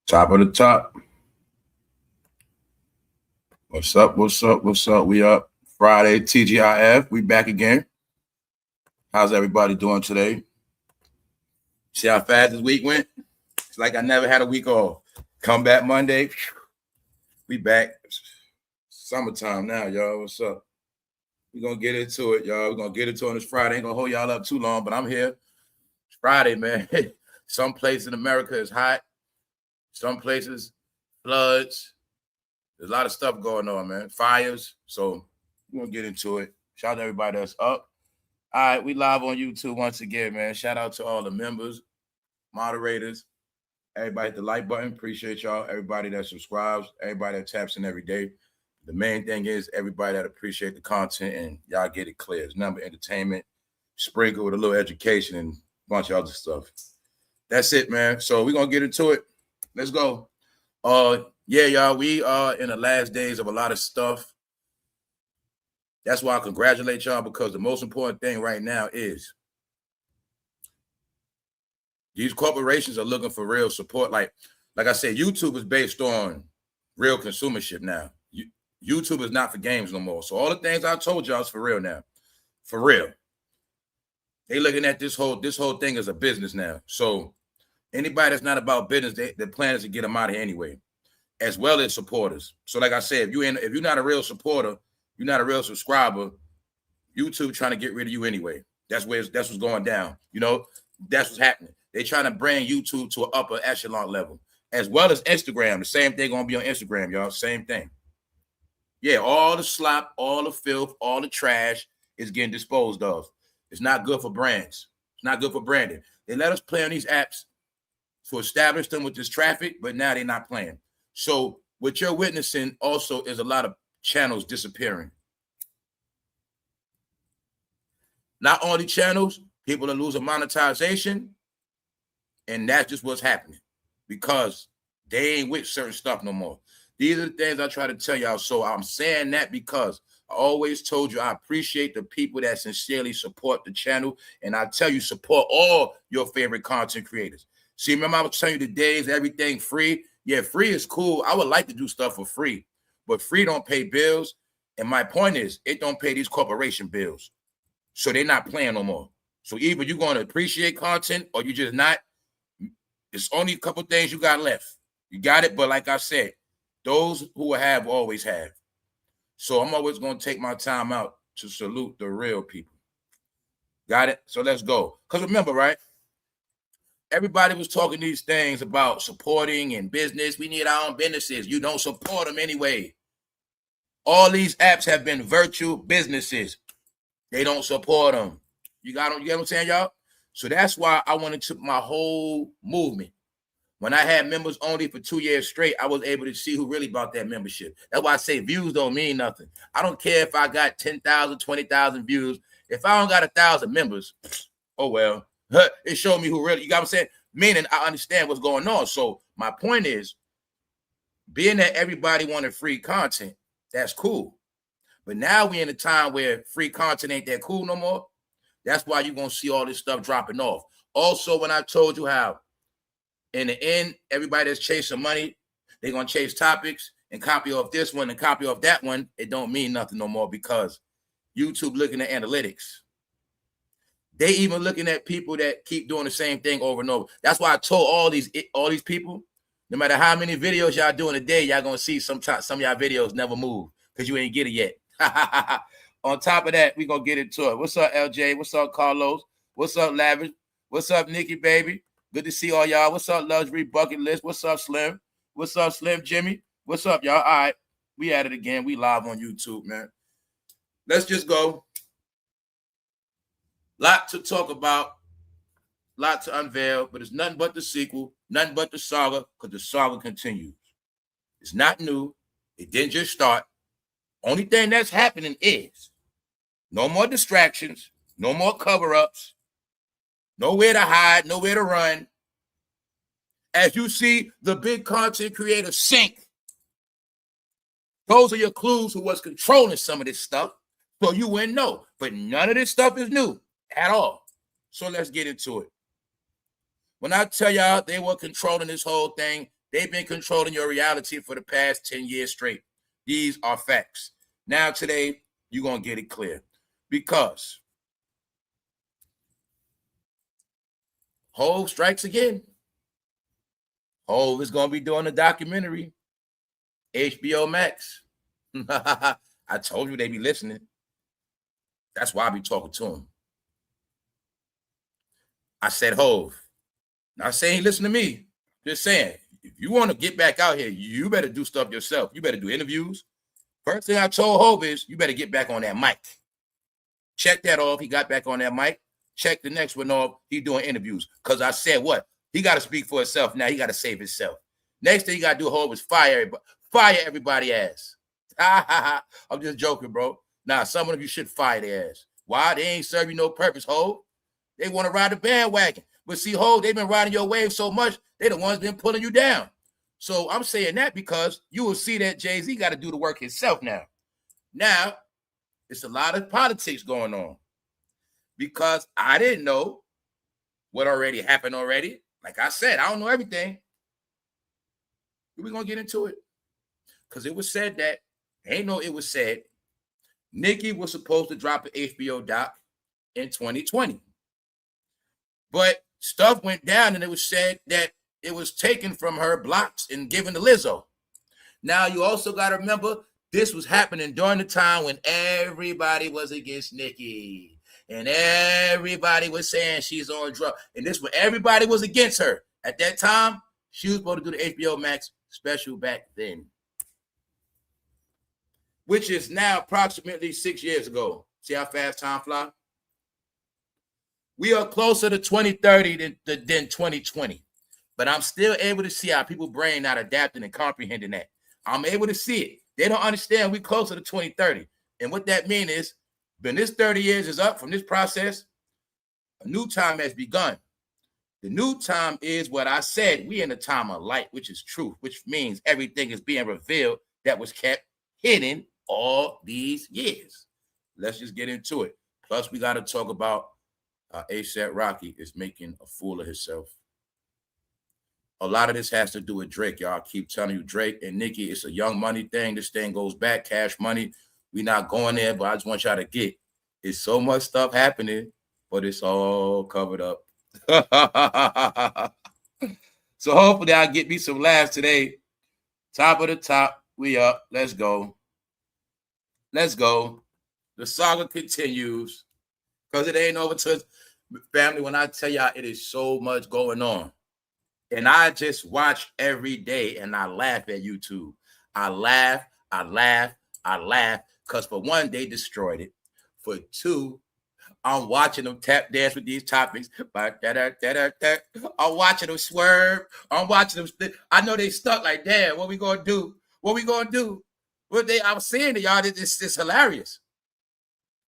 Top of the top. What's up? What's up? What's up? We up Friday, TGIF. We back again. How's everybody doing today? See how fast this week went? It's like I never had a week off. Come back Monday. We back. Summertime now, y'all. What's up? We're going to get into it, y'all. We're going to get into it on this Friday. Ain't going to hold y'all up too long, but I'm here. It's Friday, man. Some places in America is hot. Some places, floods. There's a lot of stuff going on, man. Fires. So we're going to get into it. Shout out to everybody that's up. All right, we live on YouTube once again, man. Shout out to all the members, moderators, everybody hit the like button. Appreciate y'all. Everybody that subscribes, everybody that taps in every day. The main thing is everybody that appreciate the content and y'all get it clear. It's number entertainment, sprinkle with a little education and a bunch of other stuff. That's it, man. So we're going to get into it. Let's go. Yeah, y'all, we are in the last days of a lot of stuff. That's why I congratulate y'all, because the most important thing right now is these corporations are looking for real support. Like I said, YouTube is based on real consumership now. YouTube is not for games no more. So all the things I told y'all is for real now. For real. They looking at this whole thing as a business now. So anybody that's not about business, the plan is to get them out of here anyway, as well as supporters. So like I said, if you're not a real supporter, you're not a real subscriber, YouTube trying to get rid of you anyway. That's what's going down. You know, that's what's happening. They're trying to bring YouTube to an upper echelon level, as well as Instagram. The same thing going to be on Instagram, y'all. Same thing. Yeah, all the slop, all the filth, all the trash is getting disposed of. It's not good for brands. It's not good for branding. They let us play on these apps to establish them with this traffic, but now they're not playing. So what you're witnessing also is a lot of channels disappearing. Not only channels, people are losing monetization, and that's just what's happening because they ain't with certain stuff no more. These are the things I try to tell y'all. So I'm saying that because I always told you I appreciate the people that sincerely support the channel, and I tell you support all your favorite content creators. See, remember I was telling you the days everything free? Yeah, free is cool. I would like to do stuff for free, but free don't pay bills. And my point is, it don't pay these corporation bills. So they're not playing no more. So either you're going to appreciate content or you just not. It's only a couple things you got left. You got it, but like I said, those who have always have. So I'm always going to take my time out to salute the real people. Got it? So let's go. Because remember, right? Everybody was talking these things about supporting and business. We need our own businesses. You don't support them anyway. All these apps have been virtual businesses. They don't support them. You get what I'm saying, y'all? So that's why I wanted to my whole movement. When I had members only for 2 years straight, I was able to see who really bought that membership. That's why I say views don't mean nothing. I don't care if I got 10,000, 20,000 views. If I don't got 1,000 members, oh well. It showed me who really, you got what I'm saying? Meaning I understand what's going on. So my point is, being that everybody wanted free content, that's cool. But now we're in a time where free content ain't that cool no more. That's why you're going to see all this stuff dropping off. Also, when I told you how, in the end, everybody that's chasing money, they're going to chase topics and copy off this one and copy off that one. It don't mean nothing no more because YouTube looking at analytics. They even looking at people that keep doing the same thing over and over. That's why I told all these people, no matter how many videos y'all doing a day, y'all going to see some of y'all videos never move because you ain't get it yet. On top of that, we're going to get into it. What's up, LJ? What's up, Carlos? What's up, Lavish? What's up, Nicki, baby? Good to see all y'all. What's up, Luxury Bucket List? What's up, Slim? What's up, Slim Jimmy? What's up, y'all? All right, we at it again. We live on YouTube, man. Let's just go. Lot to talk about, lot to unveil, but it's nothing but the sequel, nothing but the saga, because the saga continues. It's not new. It didn't just start. Only thing that's happening is no more distractions, no more cover-ups, nowhere to hide, nowhere to run. As you see the big content creators sink, those are your clues who was controlling some of this stuff, so you wouldn't know. But none of this stuff is new at all. So let's get into it. When I tell y'all they were controlling this whole thing, They've been controlling your reality for the past 10 years straight. These are facts. Now today, you're going to get it clear. Because Hov strikes again. Hov is going to be doing a documentary. HBO Max. I told you they be listening. That's why I be talking to him. I said, Hov. Not saying he listen to me. Just saying, if you want to get back out here, you better do stuff yourself. You better do interviews. First thing I told Hov is, you better get back on that mic. Check that off. He got back on that mic. Check the next one off. He doing interviews. Because I said what? He got to speak for himself now. He got to save himself. Next thing he got to do, Hov, is fire everybody ass. I'm just joking, bro. Nah, some of you should fire their ass. Why? They ain't serve you no purpose, Hov. They want to ride the bandwagon. But see, Hov, they've been riding your wave so much, they the ones been pulling you down. So I'm saying that because you will see that Jay-Z got to do the work himself now. Now, it's a lot of politics going on. Because I didn't know what already happened already. Like I said, I don't know everything. We're going to get into it. Because it was said that, it was said, Nicki was supposed to drop an HBO doc in 2020. But stuff went down and it was said that it was taken from her blocks and given to Lizzo. Now, you also got to remember, this was happening during the time when everybody was against Nicki. And everybody was saying she's on drugs. And this when everybody was against her. At that time, she was supposed to do the HBO Max special back then. Which is now approximately 6 years ago. See how fast time flies? We are closer to 2030 than 2020. But I'm still able to see how people's brain not adapting and comprehending that. I'm able to see it. They don't understand we're closer to 2030. And what that means is, when this 30 years is up from this process, a new time has begun. The new time is what I said. We in a time of light, which is truth, which means everything is being revealed that was kept hidden all these years. Let's just get into it. Plus, we got to talk about Asaprocky is making a fool of himself. A lot of this has to do with Drake, y'all. I keep telling you, Drake and Nicki, it's a young money thing. This thing goes back, cash money. We're not going there, but I just want y'all to get. It's so much stuff happening, but it's all covered up. So hopefully I'll get me some laughs today. Top of the top, we up. Let's go. Let's go. The saga continues because it ain't over to family. When I tell y'all, it is so much going on. And I just watch every day and I laugh at YouTube. I laugh. Because for one, they destroyed it. For two, I'm watching them tap dance with these topics. I'm watching them swerve. I'm watching them. I know they stuck like, damn, what we going to do? What we going to do? I was saying to y'all, it's hilarious.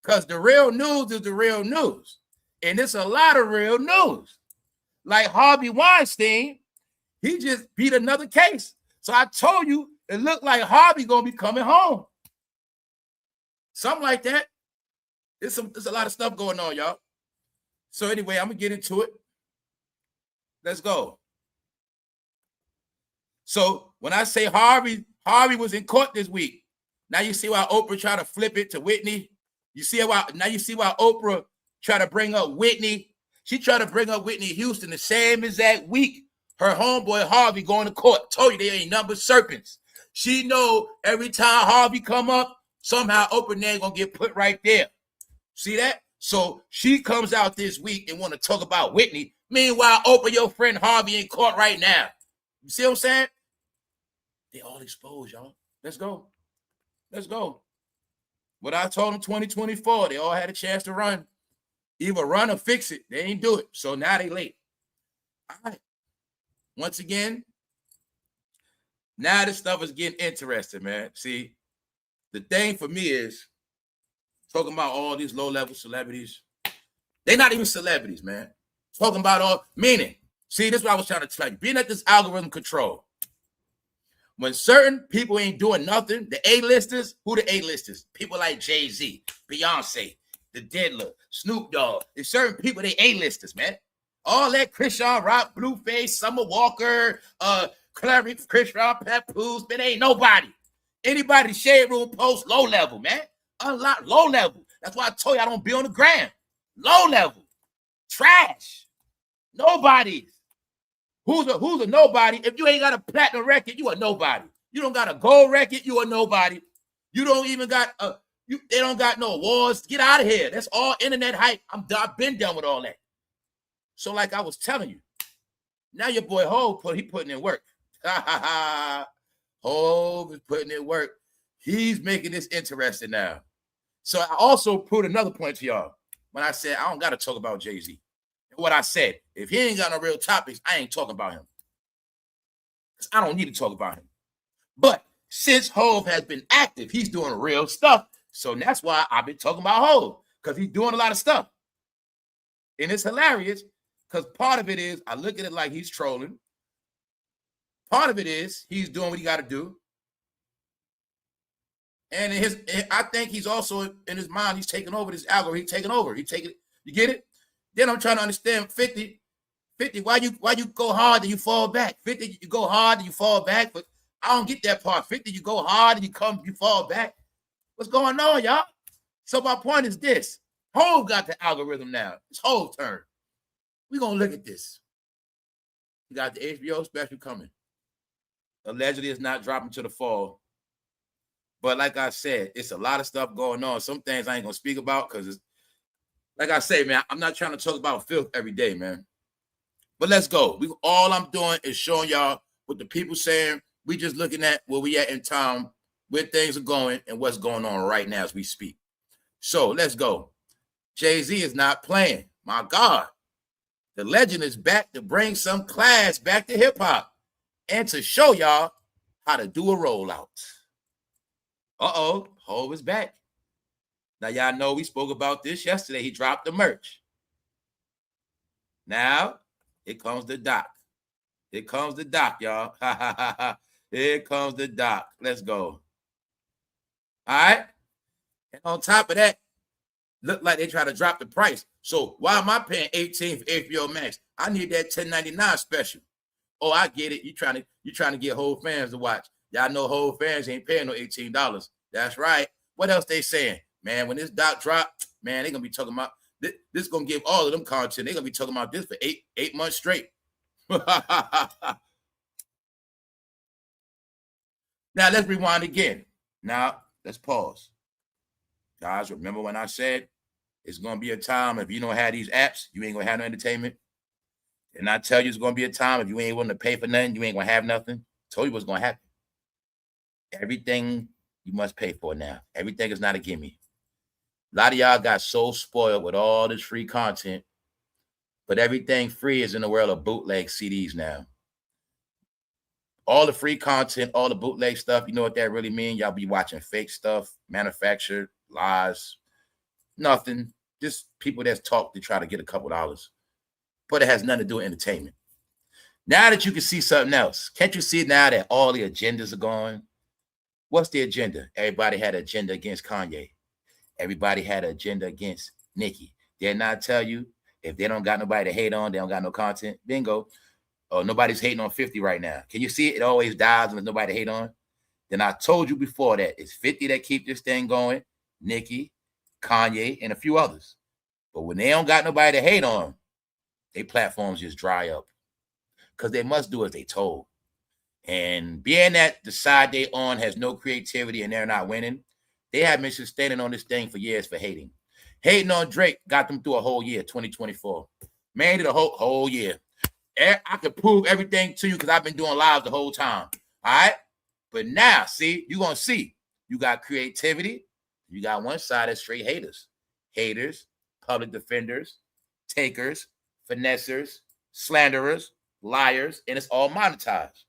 Because the real news is the real news. And it's a lot of real news. Like Harvey Weinstein, he just beat another case. So I told you, it looked like Harvey going to be coming home. Something like that. There's a lot of stuff going on, y'all. So anyway, I'm going to get into it. Let's go. So when I say Harvey was in court this week. Now you see why Oprah tried to flip it to Whitney. You see why Oprah tried to bring up Whitney. She tried to bring up Whitney Houston the same exact week. Her homeboy Harvey going to court. Told you they ain't number serpents. She know every time Harvey come up, somehow Oprah name gonna get put right there. See that? So she comes out this week and want to talk about Whitney. Meanwhile, Oprah, your friend Harvey in court right now. You see what I'm saying? They all exposed, y'all. Let's go. Let's go. What I told them 2024, they all had a chance to run. Either run or fix it. They ain't do it. So now they late. All right. Once again, now this stuff is getting interesting, man. See, the thing for me is talking about all these low-level celebrities. They're not even celebrities, man. Talking about all meaning. See, this is what I was trying to tell you. Being at this algorithm control. When certain people ain't doing nothing, the A-listers, who the A-listers? People like Jay-Z, Beyonce, the Diddler, Snoop Dogg. There's certain people, they A-listers, man. All that Christian Rock, Blueface, Summer Walker, Clary, Chris Rock, Papoose, man, ain't nobody. Anybody shade room post low level, man. Unlock low level. That's why I told you I don't be on the gram. Low level. Trash. Nobody. Who's a nobody? If you ain't got a platinum record, you a nobody. You don't got a gold record, you a nobody. You don't even got they don't got no awards. Get out of here. That's all internet hype. I've been done with all that. So like I was telling you, now your boy Hov he putting in work. Hov is putting in work. He's making this interesting now. So I also put another point to y'all when I said I don't got to talk about Jay-Z. What I said, if he ain't got no real topics, I ain't talking about him. I don't need to talk about him. But since Hov has been active, he's doing real stuff. So that's why I've been talking about Hov, because he's doing a lot of stuff. And it's hilarious, because part of it is, I look at it like he's trolling. Part of it is, he's doing what he got to do. And I think he's also, in his mind, he's taking over this algorithm. He's taking over. You get it? Then I'm trying to understand 50, why you go hard and you fall back? 50, you go hard and you fall back, but I don't get that part. 50, you go hard and you fall back. What's going on, y'all? So my point is this. Hov got the algorithm now. It's Hov's turn. We're going to look at this. We got the HBO special coming. Allegedly, it's not dropping to the fall. But like I said, it's a lot of stuff going on. Some things I ain't going to speak about because it's, like I say, man, I'm not trying to talk about filth every day, man. But let's go. All I'm doing is showing y'all what the people saying. We just looking at where we at in time, where things are going, and what's going on right now as we speak. So let's go. Jay-Z is not playing. My God. The legend is back to bring some class back to hip-hop and to show y'all how to do a rollout. Uh-oh, Hov is back. Now, y'all know we spoke about this yesterday. He dropped the merch. Now, here comes the doc. Here comes the doc, y'all. Here comes the doc. Let's go. All right? And on top of that, look like they try to drop the price. So why am I paying $18 for HBO Max? I need that $10.99 special. Oh, I get it. You trying to get Hov fans to watch. Y'all know Hov fans ain't paying no $18. That's right. What else they saying? Man, when this doc drop, man, they're going to be talking about, this going to give all of them content. They're going to be talking about this for eight months straight. Now, let's rewind again. Now, let's pause. Guys, remember when I said it's going to be a time if you don't have these apps, you ain't going to have no entertainment? And I tell you it's going to be a time if you ain't willing to pay for nothing, you ain't going to have nothing. I told you what's going to happen. Everything you must pay for now. Everything is not a gimme. A lot of y'all got so spoiled with all this free content, but everything free is in the world of bootleg CDs now. All the free content, all the bootleg stuff, you know what that really means? Y'all be watching fake stuff, manufactured, lies, nothing. Just people that's talk to try to get a couple dollars. But it has nothing to do with entertainment. Now that you can see something else, can't you see now that all the agendas are gone? What's the agenda? Everybody had an agenda against Kanye. Everybody had an agenda against Nicki. Did not tell you if they don't got nobody to hate on, they don't got no content. Bingo. Oh, nobody's hating on 50 right now. Can you see it? It always dies when there's nobody to hate on. Then I told you before that it's 50 that keep this thing going, Nicki, Kanye, and a few others. But when they don't got nobody to hate on, their platforms just dry up because they must do as they told. And being that the side they on has no creativity and they're not winning, they have been sustaining on this thing for years for hating. Hating on Drake got them through a whole year, 2024. Man, did a whole year. I could prove everything to you because I've been doing lives the whole time. All right? But now, see, you're going to see. You got creativity. You got one side that's straight haters. Haters, public defenders, takers, finessers, slanderers, liars, and it's all monetized.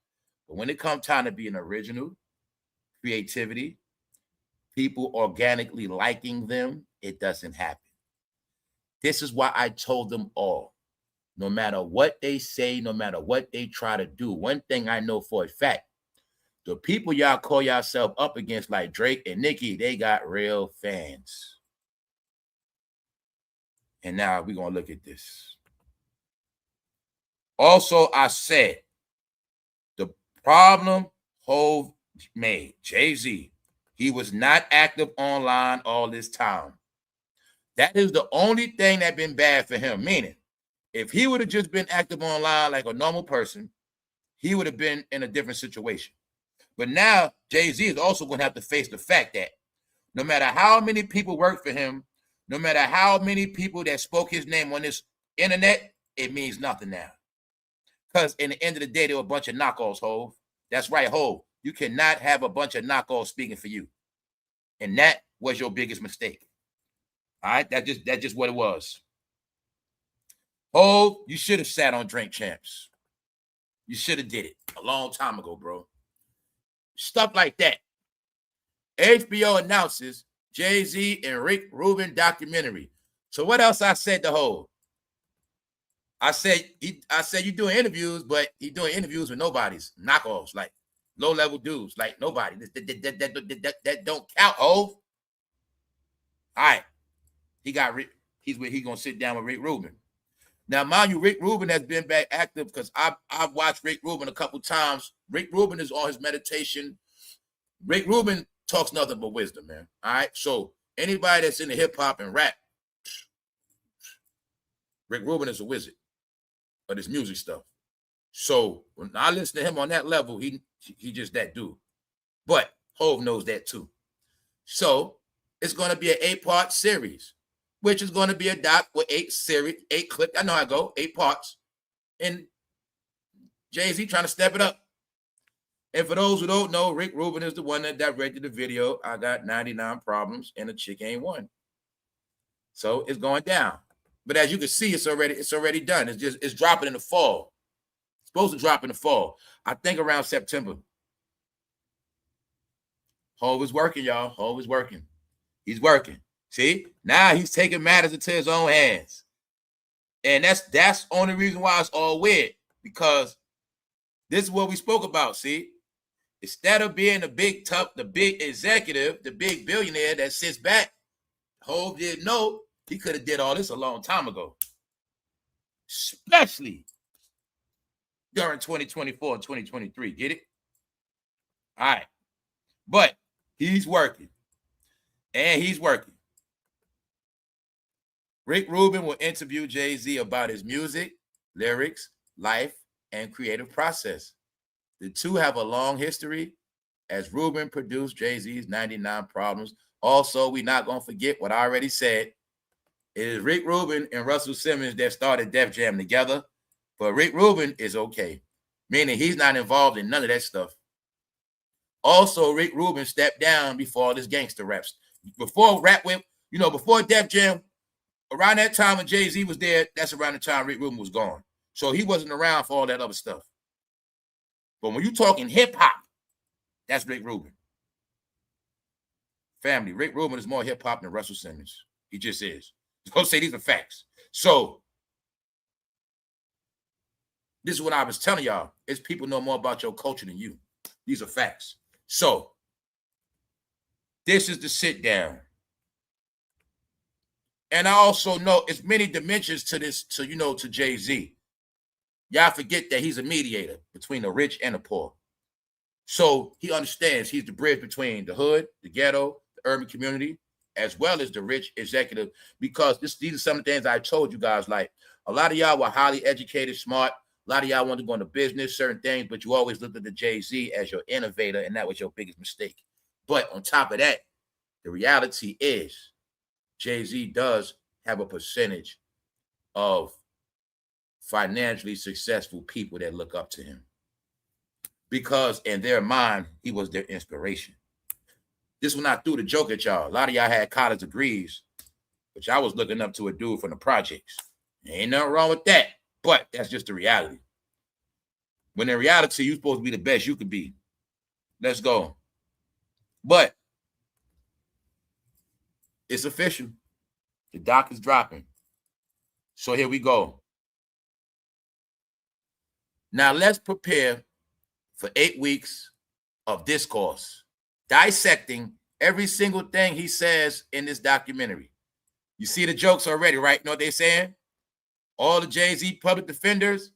But when it comes time to be an original, creativity, people organically liking them, it doesn't happen. This is why I told them all, no matter what they say, no matter what they try to do, one thing I know for a fact, the people y'all call yourself up against like Drake and Nicki, they got real fans. And now we're going to look at this. Also, I said, Problem Hov made. Jay-Z. He was not active online all this time. That is the only thing that been bad for him. Meaning, if he would have just been active online like a normal person, he would have been in a different situation. But now Jay-Z is also going to have to face the fact that no matter how many people work for him, no matter how many people that spoke his name on this internet, it means nothing now. Because in the end of the day, there were a bunch of knockoffs, Hov. That's right, Hov. You cannot have a bunch of knockoffs speaking for you. And that was your biggest mistake. All right, that's just what it was. Hov, you should have sat on Drink Champs. You should have did it a long time ago, bro. Stuff like that. HBO announces Jay-Z and Rick Rubin documentary. So what else I said to Hov? I said you doing interviews, but he doing interviews with nobodies, knockoffs, like low-level dudes, like nobody. That don't count, Hov. All right. He's gonna sit down with Rick Rubin. Now, mind you, Rick Rubin has been back active because I've watched Rick Rubin a couple times. Rick Rubin is on his meditation. Rick Rubin talks nothing but wisdom, man. All right. So anybody that's into hip hop and rap, Rick Rubin is a wizard of this music stuff. So when I listen to him on that level, he just that dude. But Hov knows that too. So it's going to be an 8-part series, which is going to be a doc with 8 clips. I know how I go, 8 parts. And Jay-Z trying to step it up. And for those who don't know, Rick Rubin is the one that directed the video. I got 99 problems and a chick ain't one. So it's going down. But as you can see, it's already done. It's dropping in the fall. It's supposed to drop in the fall. I think around September. Hov is working, y'all. Hov is working. He's working. See? Now he's taking matters into his own hands. And that's the only reason why it's all weird. Because this is what we spoke about, see? Instead of being the big executive, the big billionaire that sits back, Hov didn't know he could have did all this a long time ago. Especially during 2024 and 2023. Get it? All right. But he's working. And he's working. Rick Rubin will interview Jay-Z about his music, lyrics, life, and creative process. The two have a long history, as Rubin produced Jay-Z's 99 Problems. Also, we're not going to forget what I already said. It is Rick Rubin and Russell Simmons that started Def Jam together, but Rick Rubin is okay, meaning he's not involved in none of that stuff. Also, Rick Rubin stepped down before all this gangster raps. Before Def Jam, around that time when Jay-Z was there, that's around the time Rick Rubin was gone. So he wasn't around for all that other stuff. But when you're talking hip-hop, that's Rick Rubin. Family, Rick Rubin is more hip-hop than Russell Simmons. He just is. Don't say these are facts. So this is what I was telling y'all. It's people know more about your culture than you. These are facts. So this is the sit down. And I also know it's many dimensions to this, to Jay-Z. Y'all forget that he's a mediator between the rich and the poor. So he understands he's the bridge between the hood, the ghetto, the urban community, as well as the rich executive, because these are some of the things I told you guys. Like, a lot of y'all were highly educated, smart. A lot of y'all wanted to go into business, certain things, but you always looked at the Jay-Z as your innovator, and that was your biggest mistake. But on top of that, the reality is Jay-Z does have a percentage of financially successful people that look up to him, because in their mind, he was their inspiration. This one I threw the joke at y'all. A lot of y'all had college degrees, but y'all was looking up to a dude from the projects. Ain't nothing wrong with that, but that's just the reality. When in reality, you're supposed to be the best you could be. Let's go. But it's official. The doc is dropping. So here we go. Now let's prepare for 8 weeks of discourse, dissecting every single thing he says in this documentary. You see the jokes already, right? You know what they're saying? All the Jay-Z public defenders,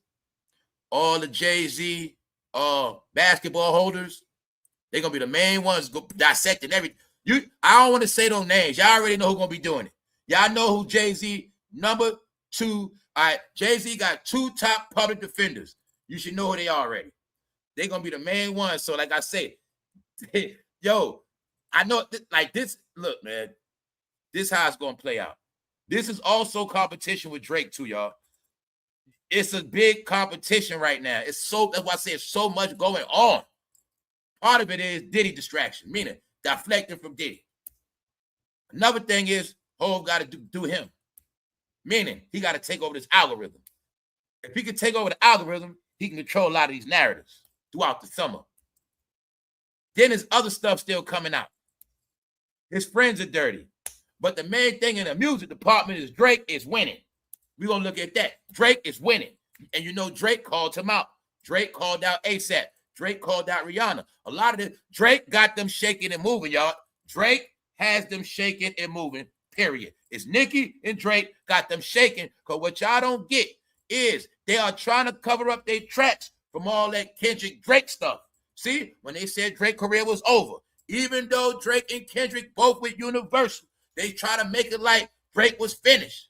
all the Jay-Z basketball holders. They're gonna be the main ones dissecting everything. I don't want to say those names. Y'all already know who's gonna be doing it. Y'all know who Jay-Z number 2. All right, Jay-Z got 2 top public defenders. You should know who they are already. They're gonna be the main ones. So, like I said, yo, I know like this. Look, man, this is how it's gonna play out. This is also competition with Drake too, y'all. It's a big competition right now. That's why I say it's so much going on. Part of it is Diddy distraction, meaning deflecting from Diddy. Another thing is Hov got to do him, meaning he got to take over this algorithm. If he can take over the algorithm, he can control a lot of these narratives throughout the summer. Then there's other stuff still coming out. His friends are dirty. But the main thing in the music department is Drake is winning. We're going to look at that. Drake is winning. And you know Drake called him out. Drake called out ASAP. Drake called out Rihanna. A lot of it, Drake got them shaking and moving, y'all. Drake has them shaking and moving, period. It's Nicki and Drake got them shaking, because what y'all don't get is they are trying to cover up their tracks from all that Kendrick Drake stuff. See, when they said Drake's career was over, even though Drake and Kendrick both with Universal, they try to make it like Drake was finished.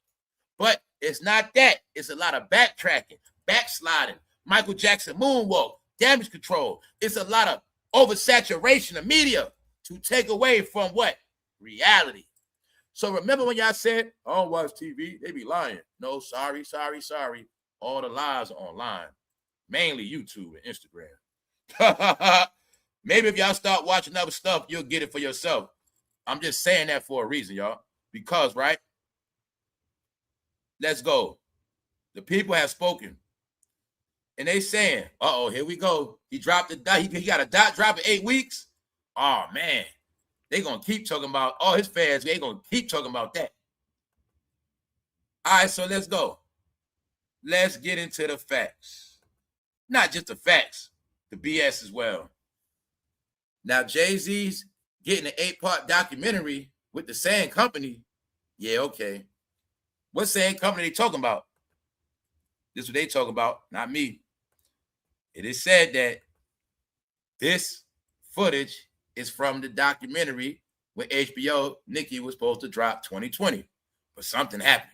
But it's not that. It's a lot of backtracking, backsliding, Michael Jackson moonwalk, damage control. It's a lot of oversaturation of media to take away from what? Reality. So remember when y'all said, I don't watch TV, they be lying. No, sorry. All the lies are online. Mainly YouTube and Instagram. Maybe if y'all start watching other stuff, you'll get it for yourself. I'm just saying that for a reason, y'all. Because, right? Let's go. The people have spoken. And they saying, uh-oh, here we go. He dropped the dot. He got a dot drop in 8 weeks. Oh, man. They going to keep talking about, all his fans, they going to keep talking about that. All right, so let's go. Let's get into the facts. Not just the facts, the BS as well. Now, Jay-Z's getting an 8-part documentary with the same company. Yeah, okay. What same company they talking about? This is what they talk about, not me. It is said that this footage is from the documentary when HBO Nicki was supposed to drop 2020, but something happened.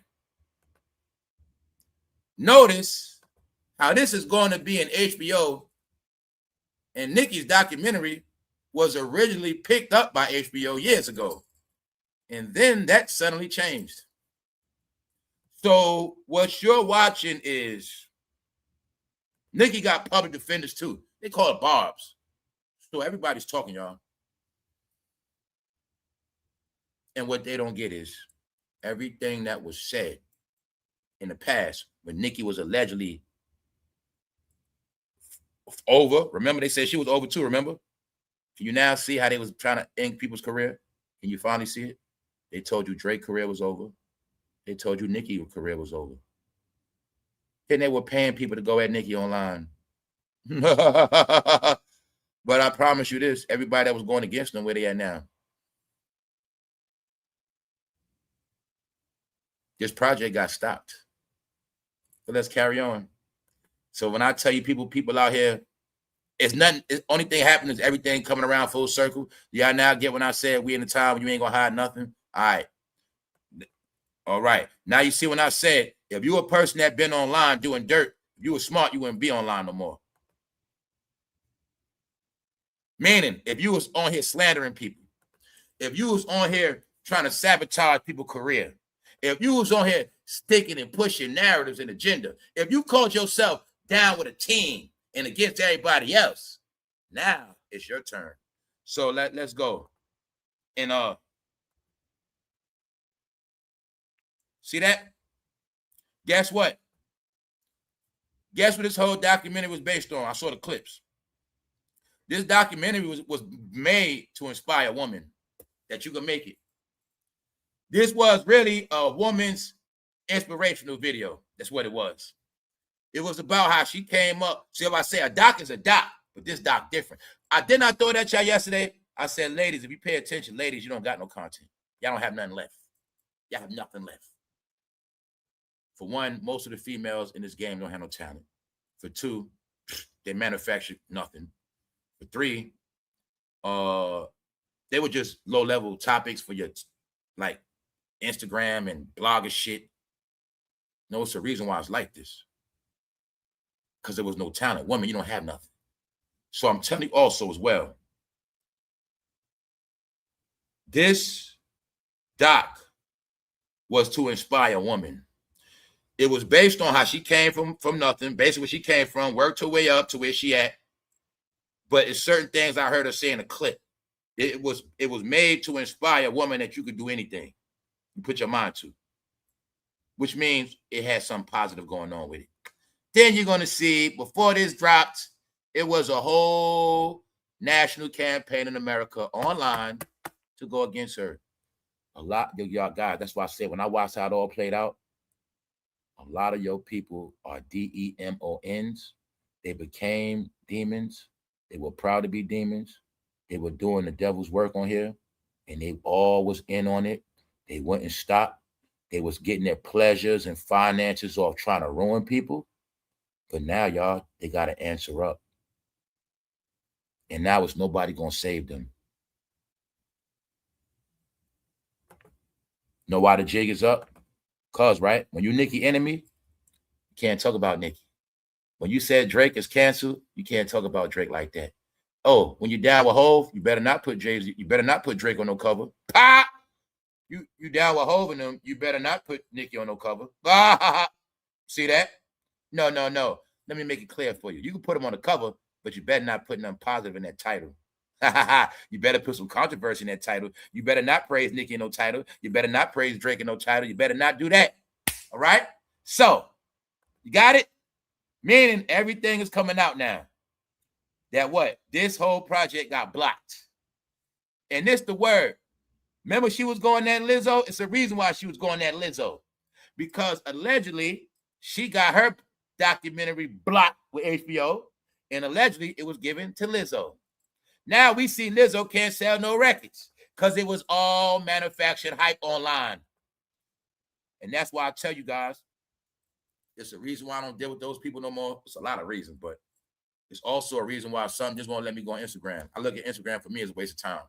Notice how this is going to be in HBO, and Nicki's documentary was originally picked up by HBO years ago, and then that suddenly changed. So what you're watching is Nicki got public defenders too. They call it barbs. So everybody's talking, y'all. And what they don't get is everything that was said in the past when Nicki was allegedly over. Remember, they said she was over too, remember? Can you now see how they was trying to end people's career? Can you finally see it? They told you Drake's career was over. They told you Nicki's career was over. Then they were paying people to go at Nicki online. But I promise you this, everybody that was going against them, where they at now? This project got stopped. But let's carry on. So when I tell you people out here, it's nothing. The only thing happening is everything coming around full circle. Y'all now get when I said we in the time when you ain't gonna hide nothing. All right. All right. Now you see when I said, if you a person that been online doing dirt, if you were smart, you wouldn't be online no more. Meaning, if you was on here slandering people, if you was on here trying to sabotage people's career, if you was on here sticking and pushing narratives and agenda, if you called yourself down with a team and against everybody else, now it's your turn. So let's go. And see that? Guess what? Guess what this whole documentary was based on? I saw the clips. This documentary was made to inspire a woman that you can make it. This was really a woman's inspirational video. That's what it was. It was about how she came up. See, if I say a doc is a doc, but this doc different. I did not throw that at y'all yesterday. I said, ladies, if you pay attention, ladies, you don't got no content. Y'all don't have nothing left. Y'all have nothing left. For one, most of the females in this game don't have no talent. For two, they manufactured nothing. For 3, they were just low-level topics for your like Instagram and blogger shit. No, it's the reason why it's like this. Because there was no talent. Woman, you don't have nothing. So I'm telling you also as well, this doc was to inspire women. It was based on how she came from nothing, basically where she came from, worked her way up to where she at. But it's certain things I heard her say in a clip. It was made to inspire a woman that you could do anything you put your mind to, which means it has something positive going on with it. Then you're going to see, before this dropped, it was a whole national campaign in America online to go against her. A lot of y'all guys, that's why I said when I watched how it all played out, a lot of your people are demons. They became demons. They were proud to be demons. They were doing the devil's work on here, and they all was in on it. They wouldn't stop. They was getting their pleasures and finances off trying to ruin people. But now, y'all, they got to answer up. And now it's nobody going to save them. Know why the jig is up? Because, right, when you Nicki enemy, you can't talk about Nicki. When you said Drake is canceled, you can't talk about Drake like that. Oh, when you're down with Hov, you better not put jayz. You better not put Drake on no cover. Pop! You down with Hov and them, you better not put Nicki on no cover. See that? No. Let me make it clear for you. You can put them on the cover, but you better not put nothing positive in that title. You better put some controversy in that title. You better not praise Nicki in no title. You better not praise Drake in no title. You better not do that. All right? So, you got it? Meaning everything is coming out now. That what? This whole project got blocked. And this the word. Remember she was going at Lizzo? It's the reason why she was going at Lizzo. Because allegedly, she got her documentary blocked with HBO, and allegedly it was given to Lizzo. Now we see Lizzo can't sell no records because it was all manufactured hype online. And that's why I tell you guys, it's a reason why I don't deal with those people no more. It's a lot of reasons, but it's also a reason why some just won't let me go on Instagram. I look at Instagram for me as a waste of time.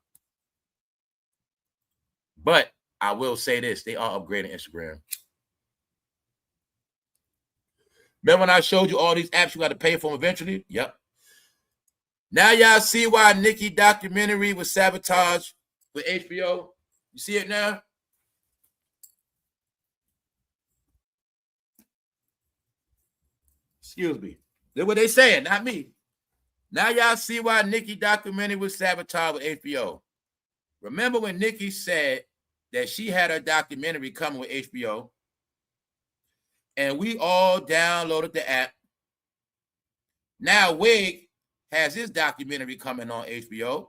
But I will say this, they are upgrading Instagram. Remember when I showed you all these apps you got to pay for them eventually? Yep. Now y'all see why Nicki documentary was sabotaged with HBO? You see it now? Excuse me. That's what they saying, not me. Now y'all see why Nicki documentary was sabotaged with HBO. Remember when Nicki said that she had her documentary coming with HBO, and we all downloaded the app. Now Wig has his documentary coming on HBO.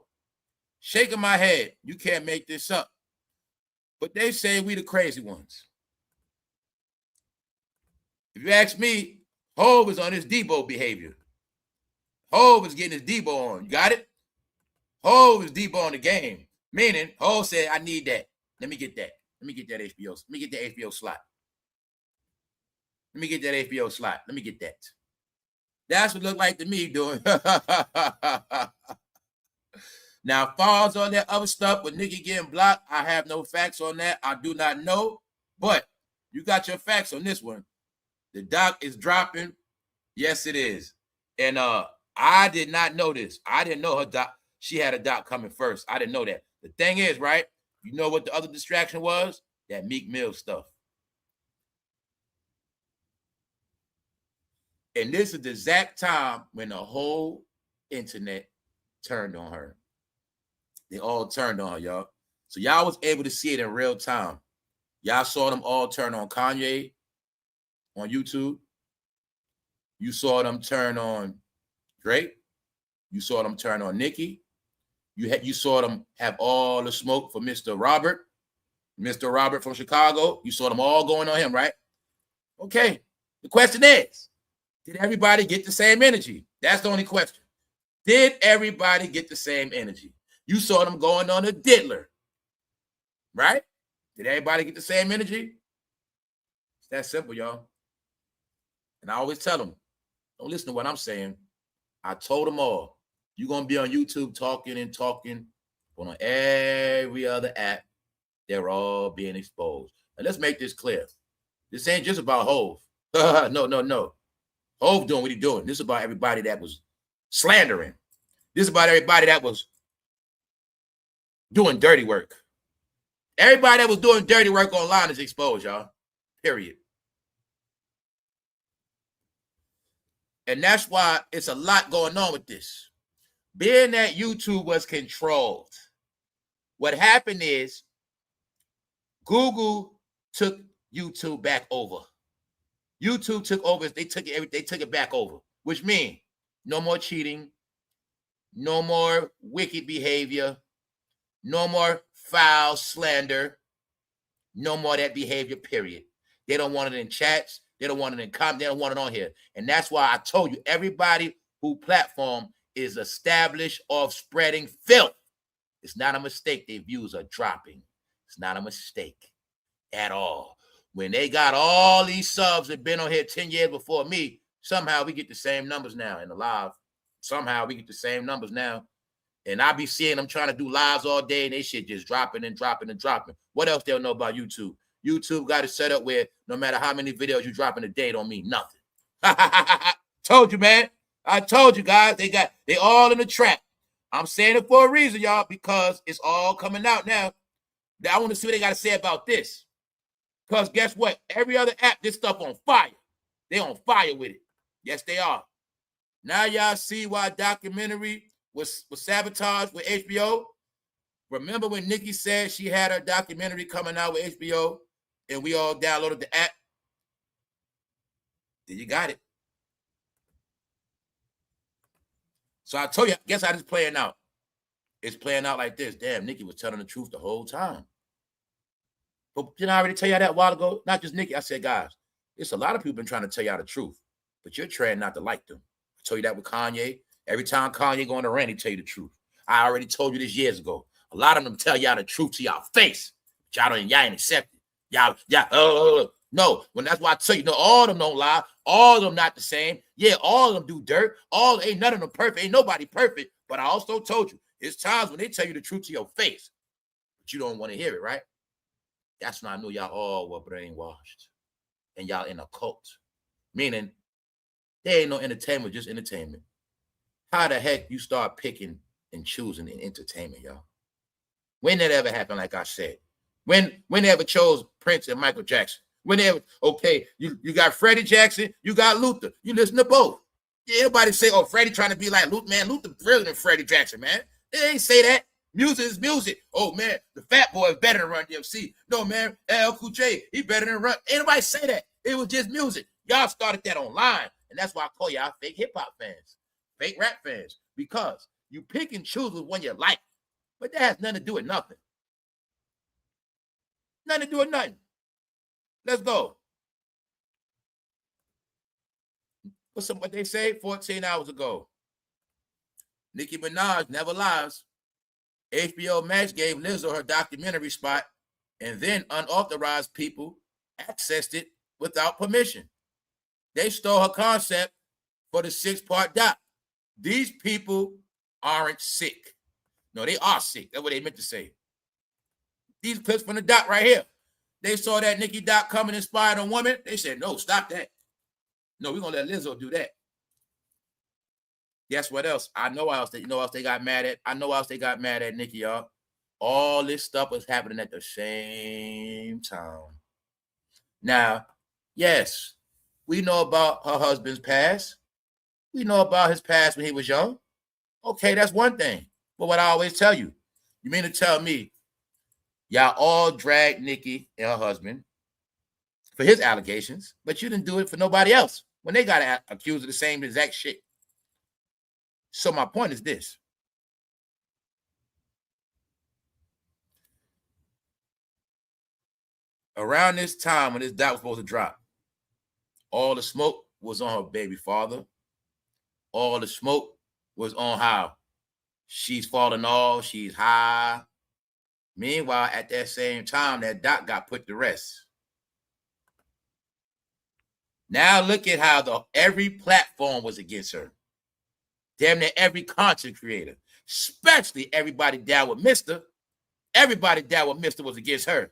Shaking my head. You can't make this up. But they say we the crazy ones. If you ask me, Hov is on his Debo behavior. Hov is getting his Debo on. You got it? Hov is Debo on the game. Meaning, Hov said, I need that. Let me get that. Let me get that HBO. Let me get the HBO slot. Let me get that HBO slot. Let me get that. That's what it looked like to me doing. Now, falls on that other stuff with Nicki getting blocked, I have no facts on that. I do not know. But you got your facts on this one. The doc is dropping. Yes, it is. And I did not know this. I didn't know her doc. She had a doc coming first. I didn't know that. The thing is, right? You know what the other distraction was? That Meek Mill stuff. And this is the exact time when the whole internet turned on her. They all turned on her, y'all. So y'all was able to see it in real time. Y'all saw them all turn on Kanye on YouTube. You saw them turn on Drake. You saw them turn on Nicki. You saw them have all the smoke for Mr. Robert from Chicago. You saw them all going on him, right? Okay. The question is, did everybody get the same energy? That's the only question. Did everybody get the same energy? You saw them going on a diddler, right? Did everybody get the same energy? It's that simple, y'all. And I always tell them, don't listen to what I'm saying. I told them all, you're going to be on YouTube talking and talking, but on every other app, they're all being exposed. And let's make this clear. This ain't just about Hov. No. Hov doing what he doing. This is about everybody that was slandering. This is about everybody that was doing dirty work. Everybody that was doing dirty work online is exposed, y'all. Period. And that's why it's a lot going on with this. Being that YouTube was controlled, what happened is Google took YouTube back over. YouTube took over. They took it back over, which means no more cheating, no more wicked behavior, no more foul slander, no more that behavior, period. They don't want it in chats. They don't want it in comments. They don't want it on here. And that's why I told you, everybody who platform is established off spreading filth. It's not a mistake their views are dropping. It's not a mistake at all. When they got all these subs that been on here 10 years before me, somehow we get the same numbers now in the live. Somehow we get the same numbers now. And I be seeing them trying to do lives all day and they shit just dropping and dropping and dropping. What else they'll know about YouTube? YouTube got it set up where no matter how many videos you drop in a day, don't mean nothing. Told you, man. I told you guys, they all in the trap. I'm saying it for a reason, y'all, because it's all coming out now. I want to see what they got to say about this. Because guess what? Every other app, this stuff on fire. They on fire with it. Yes, they are. Now y'all see why documentary was sabotaged with HBO. Remember when Nicki said she had her documentary coming out with HBO and we all downloaded the app? Then you got it. So I told you, guess how this playing out? It's playing out like this. Damn, Nicki was telling the truth the whole time. But didn't I already tell y'all that a while ago? Not just Nicki. I said, guys, it's a lot of people been trying to tell y'all the truth, but you're trying not to like them. I told you that with Kanye. Every time Kanye go on a rant, he tell you the truth. I already told you this years ago. A lot of them tell y'all the truth to y'all face. Y'all ain't accept it. Y'all, no. When that's why I tell you, no, all of them don't lie. All of them not the same. Yeah, all of them do dirt. Ain't none of them perfect. Ain't nobody perfect. But I also told you, it's times when they tell you the truth to your face, but you don't want to hear it, right? That's when I knew y'all all were brainwashed. And y'all in a cult. Meaning, there ain't no entertainment, just entertainment. How the heck you start picking and choosing in entertainment, y'all? When that ever happened, like I said? When they ever chose Prince and Michael Jackson? When they ever, okay, you got Freddie Jackson, you got Luther. You listen to both. Yeah, everybody say, oh, Freddie trying to be like Luther. Man, Luther better than Freddie Jackson, man. They ain't say that. Music is music. Oh, man, the Fat Boy is better than Run DMC. No, man, LL Cool J, he better than Run. Ain't nobody say that. It was just music. Y'all started that online. And that's why I call y'all fake hip-hop fans, fake rap fans, because you pick and choose with one you like. But that has nothing to do with nothing. Nothing to do with nothing. Let's go. What's what they say 14 hours ago? Nicki Minaj never lies. HBO Max gave Lizzo her documentary spot, and then unauthorized people accessed it without permission. They stole her concept for the 6-part doc. These people aren't sick. No, they are sick. That's what they meant to say. These clips from the doc right here. They saw that Nicki doc coming inspired on women. They said, no, stop that. No, we're going to let Lizzo do that. Guess what else? I know else. You know else they got mad at? I know else they got mad at Nicki, y'all. All this stuff was happening at the same time. Now, yes, we know about her husband's past. We know about his past when he was young. Okay, that's one thing. But what I always tell you, you mean to tell me y'all all dragged Nicki and her husband for his allegations, but you didn't do it for nobody else when they got accused of the same exact shit. So my point is this. Around this time when this doc was supposed to drop, all the smoke was on her baby father. All the smoke was on how she's falling off, she's high. Meanwhile, at that same time, that doc got put to rest. Now look at how every platform was against her. damn near every content creator, especially everybody down with Mr. Everybody down with Mr. was against her.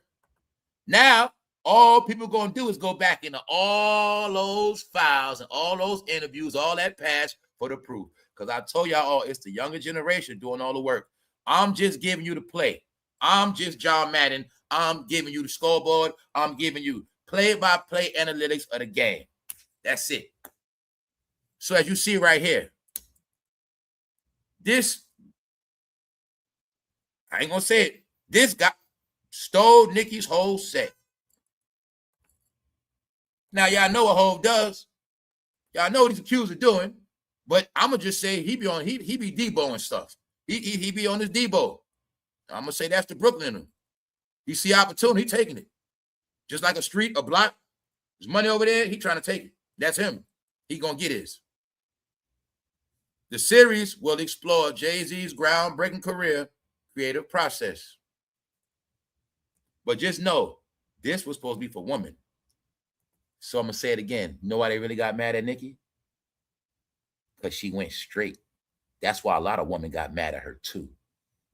Now, all people going to do is go back into all those files and all those interviews, all that past for the proof. Because I told y'all all, it's the younger generation doing all the work. I'm just giving you the play. I'm just John Madden. I'm giving you the scoreboard. I'm giving you play-by-play analytics of the game. That's it. So as you see right here, this, I ain't going to say it, this guy stole Nicki's whole set. Now, y'all know what Hov does. Y'all know what he's accused of doing. But I'm going to just say he be Debo and stuff. He be on his Debo. I'm going to say that's the Brooklyn in him. He see opportunity, he taking it. Just like a street, a block. There's money over there, he trying to take it. That's him. He going to get his. The series will explore Jay-Z's groundbreaking career creative process. But just know, this was supposed to be for women. So I'm going to say it again. You know why they really got mad at Nicki? Because she went straight. That's why a lot of women got mad at her too.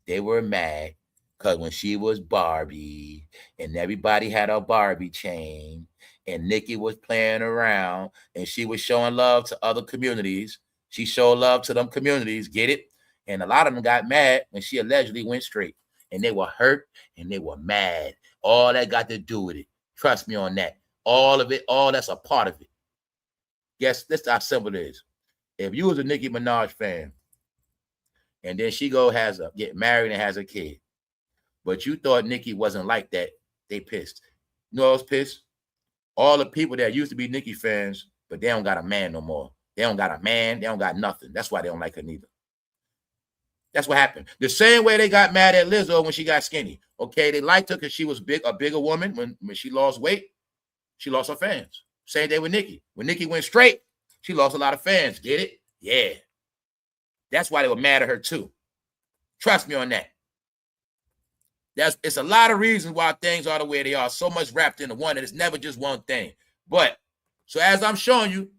They were mad because when she was Barbie and everybody had a Barbie chain and Nicki was playing around and she was showing love to other communities, she showed love to them communities, get it? And a lot of them got mad when she allegedly went straight. And they were hurt and they were mad. All that got to do with it. Trust me on that. All of it, all that's a part of it. Guess that's how simple it is. If you was a Nicki Minaj fan, and then she get married and has a kid, but you thought Nicki wasn't like that, they pissed. You know who's pissed? All the people that used to be Nicki fans, but they don't got a man no more. They don't got a man. They don't got nothing. That's why they don't like her neither. That's what happened. The same way they got mad at Lizzo when she got skinny. Okay, they liked her because she was a bigger woman. When she lost weight, she lost her fans. Same thing with Nicki. When Nicki went straight, she lost a lot of fans. Get it? Yeah. That's why they were mad at her too. Trust me on that. It's a lot of reasons why things are the way they are. So much wrapped into one, and it's never just one thing. But, so as I'm showing you,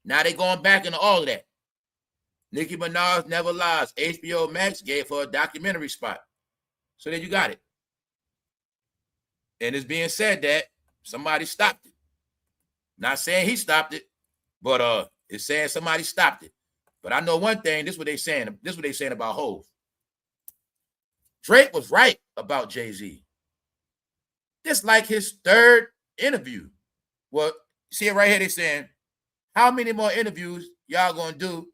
now they're going back into all of that. Nicki Minaj Never Lies. HBO Max gave her a documentary spot. So then you got it. And it's being said that somebody stopped it. Not saying he stopped it, but it's saying somebody stopped it. But I know one thing, this is what they saying. This is what they saying about Hov. Drake was right about Jay-Z. This like his third interview. Well, see it right here, they saying, how many more interviews y'all gonna do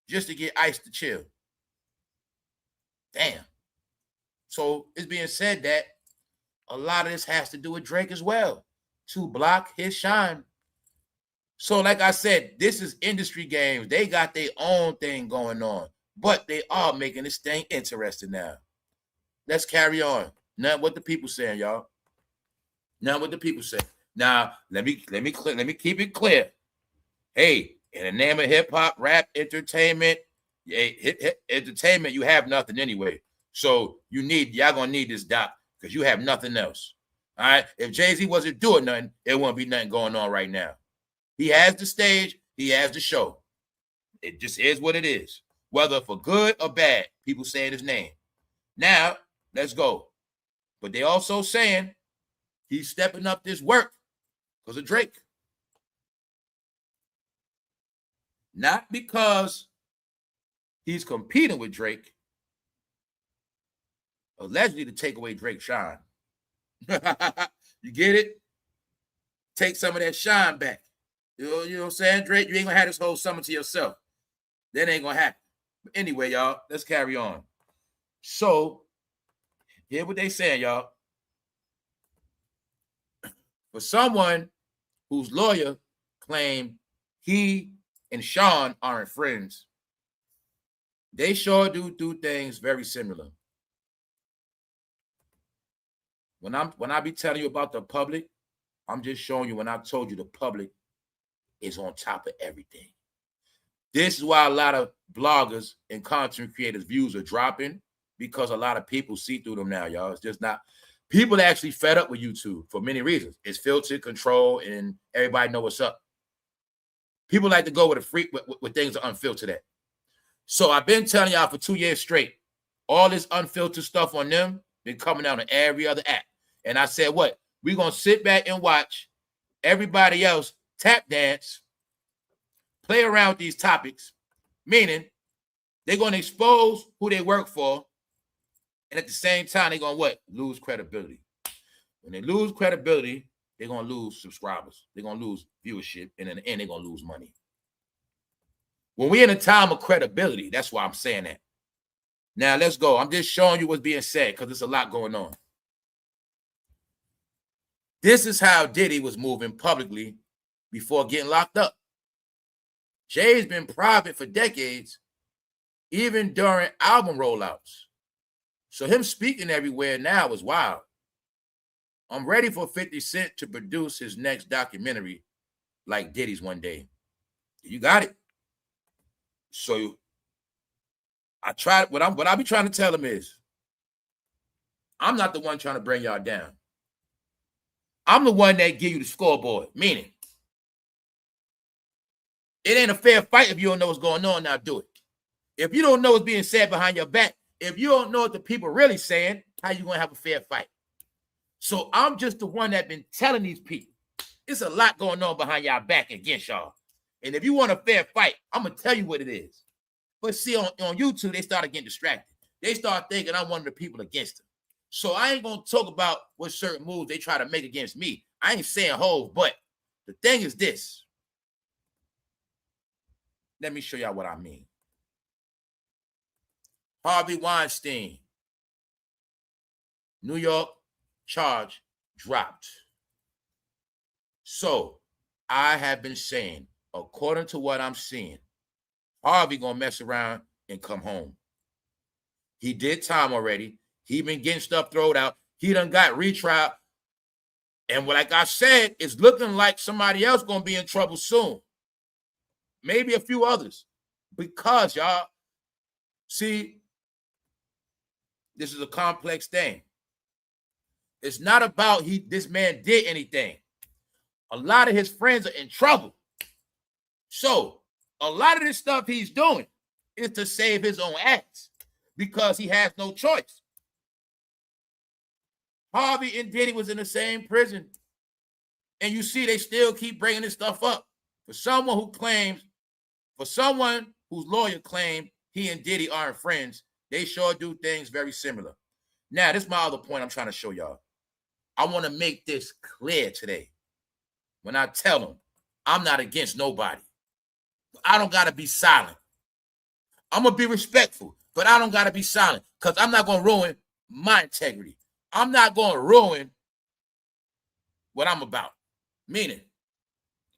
just to get Ice to chill? Damn. So it's being said that a lot of this has to do with Drake as well, to block his shine. So like I said, this is industry games. They got their own thing going on, but they are making this thing interesting now. Let's carry on. Now what the people saying, y'all. Now what the people say. Now let me keep it clear. Hey, in the name of hip hop, rap, entertainment, entertainment, you have nothing anyway. So y'all gonna need this doc because you have nothing else. All right. If Jay-Z wasn't doing nothing, there wouldn't be nothing going on right now. He has the stage, he has the show. It just is what it is. Whether for good or bad, people saying his name. Now, let's go. But they also saying he's stepping up this work because of Drake. Not because he's competing with Drake, allegedly to take away Drake's shine. You get it? Take some of that shine back. You know what I'm saying? Drake, you ain't gonna have this whole summer to yourself. That ain't gonna happen. But anyway, y'all, let's carry on. So, hear what they saying, y'all. For someone whose lawyer claimed he and Sean aren't friends, they sure do things very similar. When I be telling you about the public, I'm just showing you when I told you the public is on top of everything. This is why a lot of bloggers and content creators' views are dropping, because a lot of people see through them now, y'all. It's just not. People actually fed up with YouTube for many reasons. It's filtered, control, and everybody know what's up. People like to go with a freak with things are unfiltered at. So I've been telling y'all for 2 years straight, all this unfiltered stuff on them been coming out on every other app. And I said, what? We're going to sit back and watch everybody else tap dance, play around with these topics, meaning they're going to expose who they work for. And at the same time, they're going to what? Lose credibility. When they lose credibility, they're going to lose subscribers. They're going to lose viewership. And in the end, they're going to lose money. When we're in a time of credibility, that's why I'm saying that. Now, let's go. I'm just showing you what's being said because there's a lot going on. This is how Diddy was moving publicly before getting locked up. Jay's been private for decades, even during album rollouts. So him speaking everywhere now is wild. I'm ready for 50 Cent to produce his next documentary like Diddy's one day. You got it. So I tried, what I be trying to tell him is, I'm not the one trying to bring y'all down. I'm the one that give you the scoreboard, meaning it ain't a fair fight if you don't know what's going on. Now do it. If you don't know what's being said behind your back, if you don't know what the people really saying, how you gonna have a fair fight? So I'm just the one that been telling these people, it's a lot going on behind y'all back against y'all. And if you want a fair fight, I'm gonna tell you what it is. But see, on YouTube, they started getting distracted. They start thinking I'm one of the people against them. So I ain't gonna talk about what certain moves they try to make against me. I ain't saying Hov, but the thing is this. Let me show y'all what I mean. Harvey Weinstein, New York charge dropped. So I have been saying, according to what I'm seeing, Harvey gonna mess around and come home. He did time already. He been getting stuff thrown out. He done got retrial. And like I said, it's looking like somebody else gonna be in trouble soon. Maybe a few others. Because y'all, see, this is a complex thing. It's not about this man did anything. A lot of his friends are in trouble. So a lot of this stuff he's doing is to save his own ass because he has no choice. Harvey and Diddy was in the same prison. And you see they still keep bringing this stuff up. For someone whose lawyer claimed he and Diddy aren't friends, they sure do things very similar. Now, this is my other point I'm trying to show y'all. I want to make this clear today. When I tell them, I'm not against nobody. I don't got to be silent. I'm going to be respectful, but I don't got to be silent because I'm not going to ruin my integrity. I'm not going to ruin what I'm about. Meaning,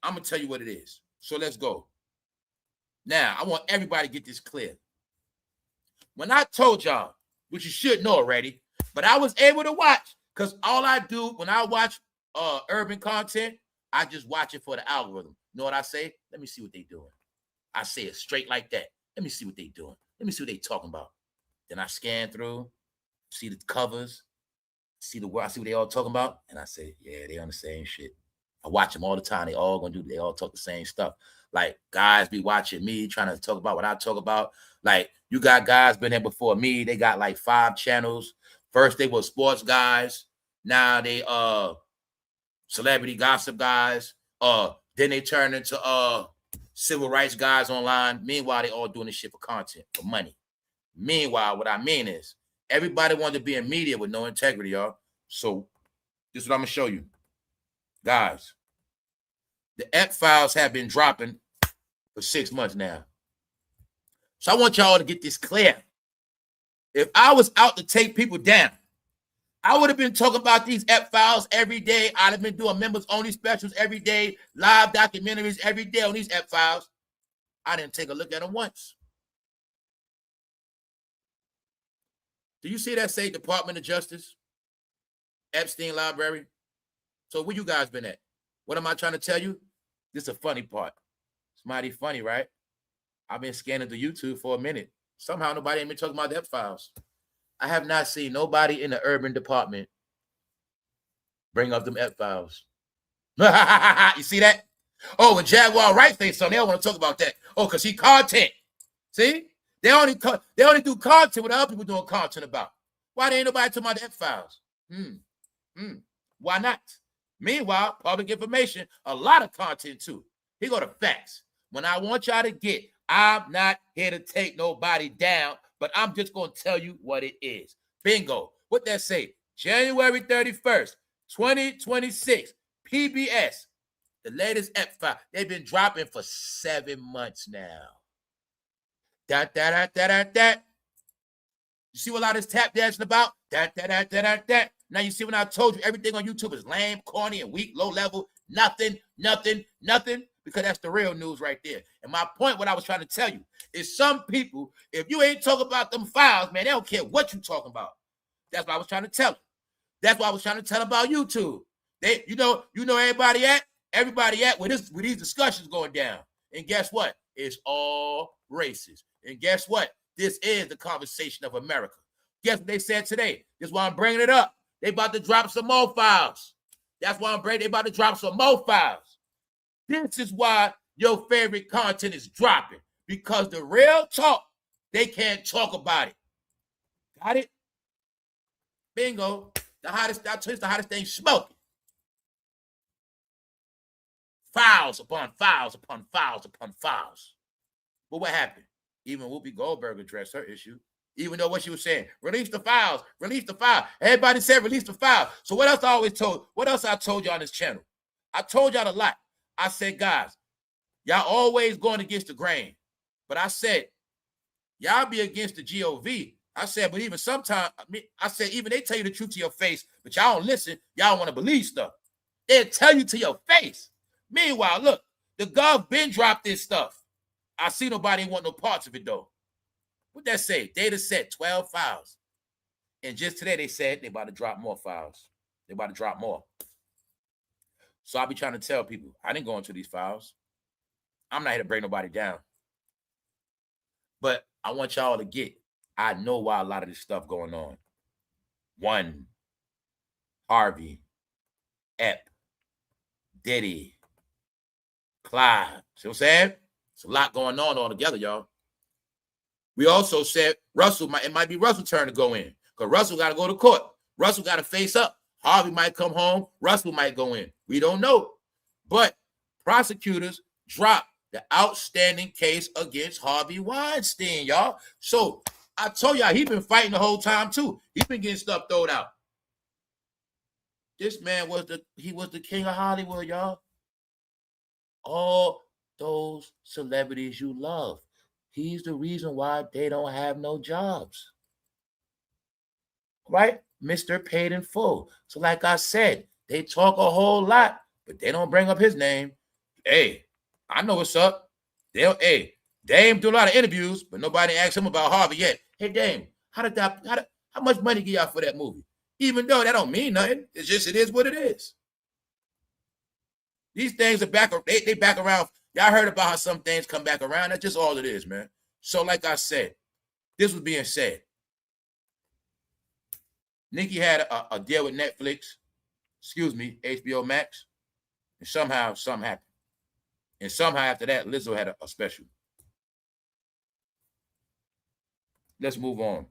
I'm going to tell you what it is. So let's go. Now, I want everybody to get this clear. When I told y'all, which you should know already, but I was able to watch because all I do when I watch urban content, I just watch it for the algorithm. You know what I say? Let me see what they doing. I say it straight like that. Let me see what they doing. Let me see what they talking about. Then I scan through, see the covers, see what they all talking about, and I say, yeah, they on the same shit. I watch them all the time. They all talk the same stuff. Like guys be watching me trying to talk about what I talk about. Like you got guys been there before me. They got like 5 channels. First they were sports guys. Now they celebrity gossip guys. Then they turn into civil rights guys online. Meanwhile, they all doing this shit for content, for money. Meanwhile, what I mean is everybody wanted to be in media with no integrity, y'all. So this is what I'm gonna show you. Guys, the Ep files have been dropping for 6 months now. So I want y'all to get this clear. If I was out to take people down, I would have been talking about these Ep files every day. I'd have been doing members only specials every day, live documentaries every day on these Ep files. I didn't take a look at them once. Do you see that say Department of Justice? Epstein Library? So where you guys been at? What am I trying to tell you? This is a funny part. It's mighty funny, right? I've been scanning the YouTube for a minute. Somehow nobody ain't been talking about the Ep files. I have not seen nobody in the urban department bring up them Ep files. You see that? Oh, when Jaguar Wright say something, they don't want to talk about that. Oh, because he content. See? They only do content what other people doing content about. Why there ain't nobody talking about the X-Files? Why not? Meanwhile, public information, a lot of content too. Here go the facts. When I want y'all to get, I'm not here to take nobody down, but I'm just going to tell you what it is. Bingo. What that say? January 31st, 2026, PBS. The latest X-Files. They've been dropping for 7 months now. That. You see what a lot of this tap dancing about? That. Now you see when I told you everything on YouTube is lame, corny, and weak, low level. Nothing. Because that's the real news right there. And my point, what I was trying to tell you, is some people, if you ain't talking about them files, man, they don't care what you talking about. That's what I was trying to tell you. That's what I was trying to tell about YouTube. They, you know everybody at where these discussions going down. And guess what? It's all racist. And guess what? This is the conversation of America. Guess what they said today? This is why I'm bringing it up. They about to drop some more files. That's why they about to drop some more files. This is why your favorite content is dropping. Because the real talk, they can't talk about it. Got it? Bingo. The hottest thing smoking. Files upon files upon files upon files. But what happened? Even Whoopi Goldberg addressed her issue. Even though what she was saying, release the files. Everybody said release the file. So what else I told you on this channel? I told y'all a lot. I said, guys, y'all always going against the grain. But I said, y'all be against the GOV. I said, but even sometimes, even they tell you the truth to your face, but y'all don't listen. Y'all want to believe stuff. They'll tell you to your face. Meanwhile, look, the gov been dropped this stuff. I see nobody want no parts of it, though. What that say? Data set 12 files. And just today they said they about to drop more files. They about to drop more. So I'll be trying to tell people, I didn't go into these files. I'm not here to bring nobody down. But I want y'all to get, I know why a lot of this stuff going on. One, Harvey, Ep, Diddy, Clyde. See what I'm saying? It's a lot going on all together, y'all. We also said it might be Russell's turn to go in. Because Russell got to go to court. Russell got to face up. Harvey might come home. Russell might go in. We don't know. But prosecutors dropped the outstanding case against Harvey Weinstein, y'all. So I told y'all he been fighting the whole time too. He been getting stuff thrown out. This man was the king of Hollywood, y'all. All those celebrities you love. He's the reason why they don't have no jobs. Right? Mr. Paid in Full. So like I said, they talk a whole lot, but they don't bring up his name. Hey, I know what's up. Dame do a lot of interviews, but nobody asked him about Harvey yet. Hey, Dame, how much money get y'all for that movie? Even though that don't mean nothing. It's just, it is what it is. These things are back, they back around. Y'all heard about how some things come back around. That's just all it is, man. So like I said, this was being said. Nicki had a deal with Netflix, HBO Max, and somehow something happened. And somehow after that, Lizzo had a special. Let's move on.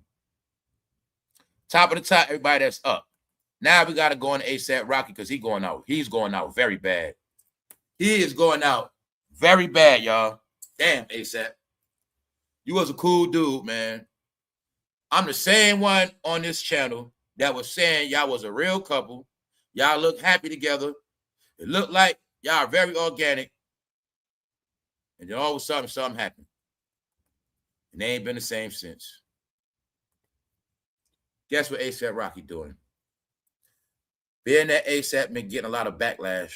Top of the top, everybody that's up. Now we got to go on ASAP Rocky because he's going out. He's going out very bad. He is going out very bad, y'all. Damn, ASAP. You was a cool dude, man. I'm the same one on this channel that was saying y'all was a real couple. Y'all look happy together. It looked like y'all are very organic. And then all of a sudden, something happened. And they ain't been the same since. Guess what ASAP Rocky doing? Being that ASAP been getting a lot of backlash.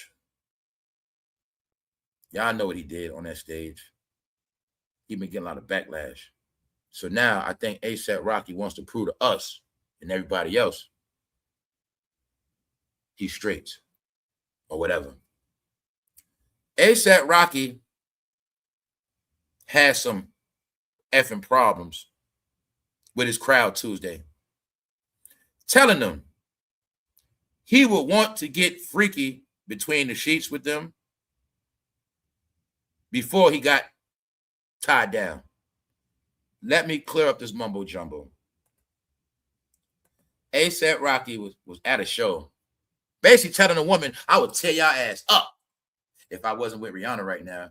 Y'all know what he did on that stage. He been getting a lot of backlash. So now I think ASAP Rocky wants to prove to us and everybody else he's straight or whatever. ASAP Rocky has some effing problems with his crowd Tuesday. Telling them he would want to get freaky between the sheets with them before he got tied down. let me clear up this mumbo jumbo. Asaprocky was at a show, basically telling a woman, I would tear y'all ass up if I wasn't with Rihanna right now.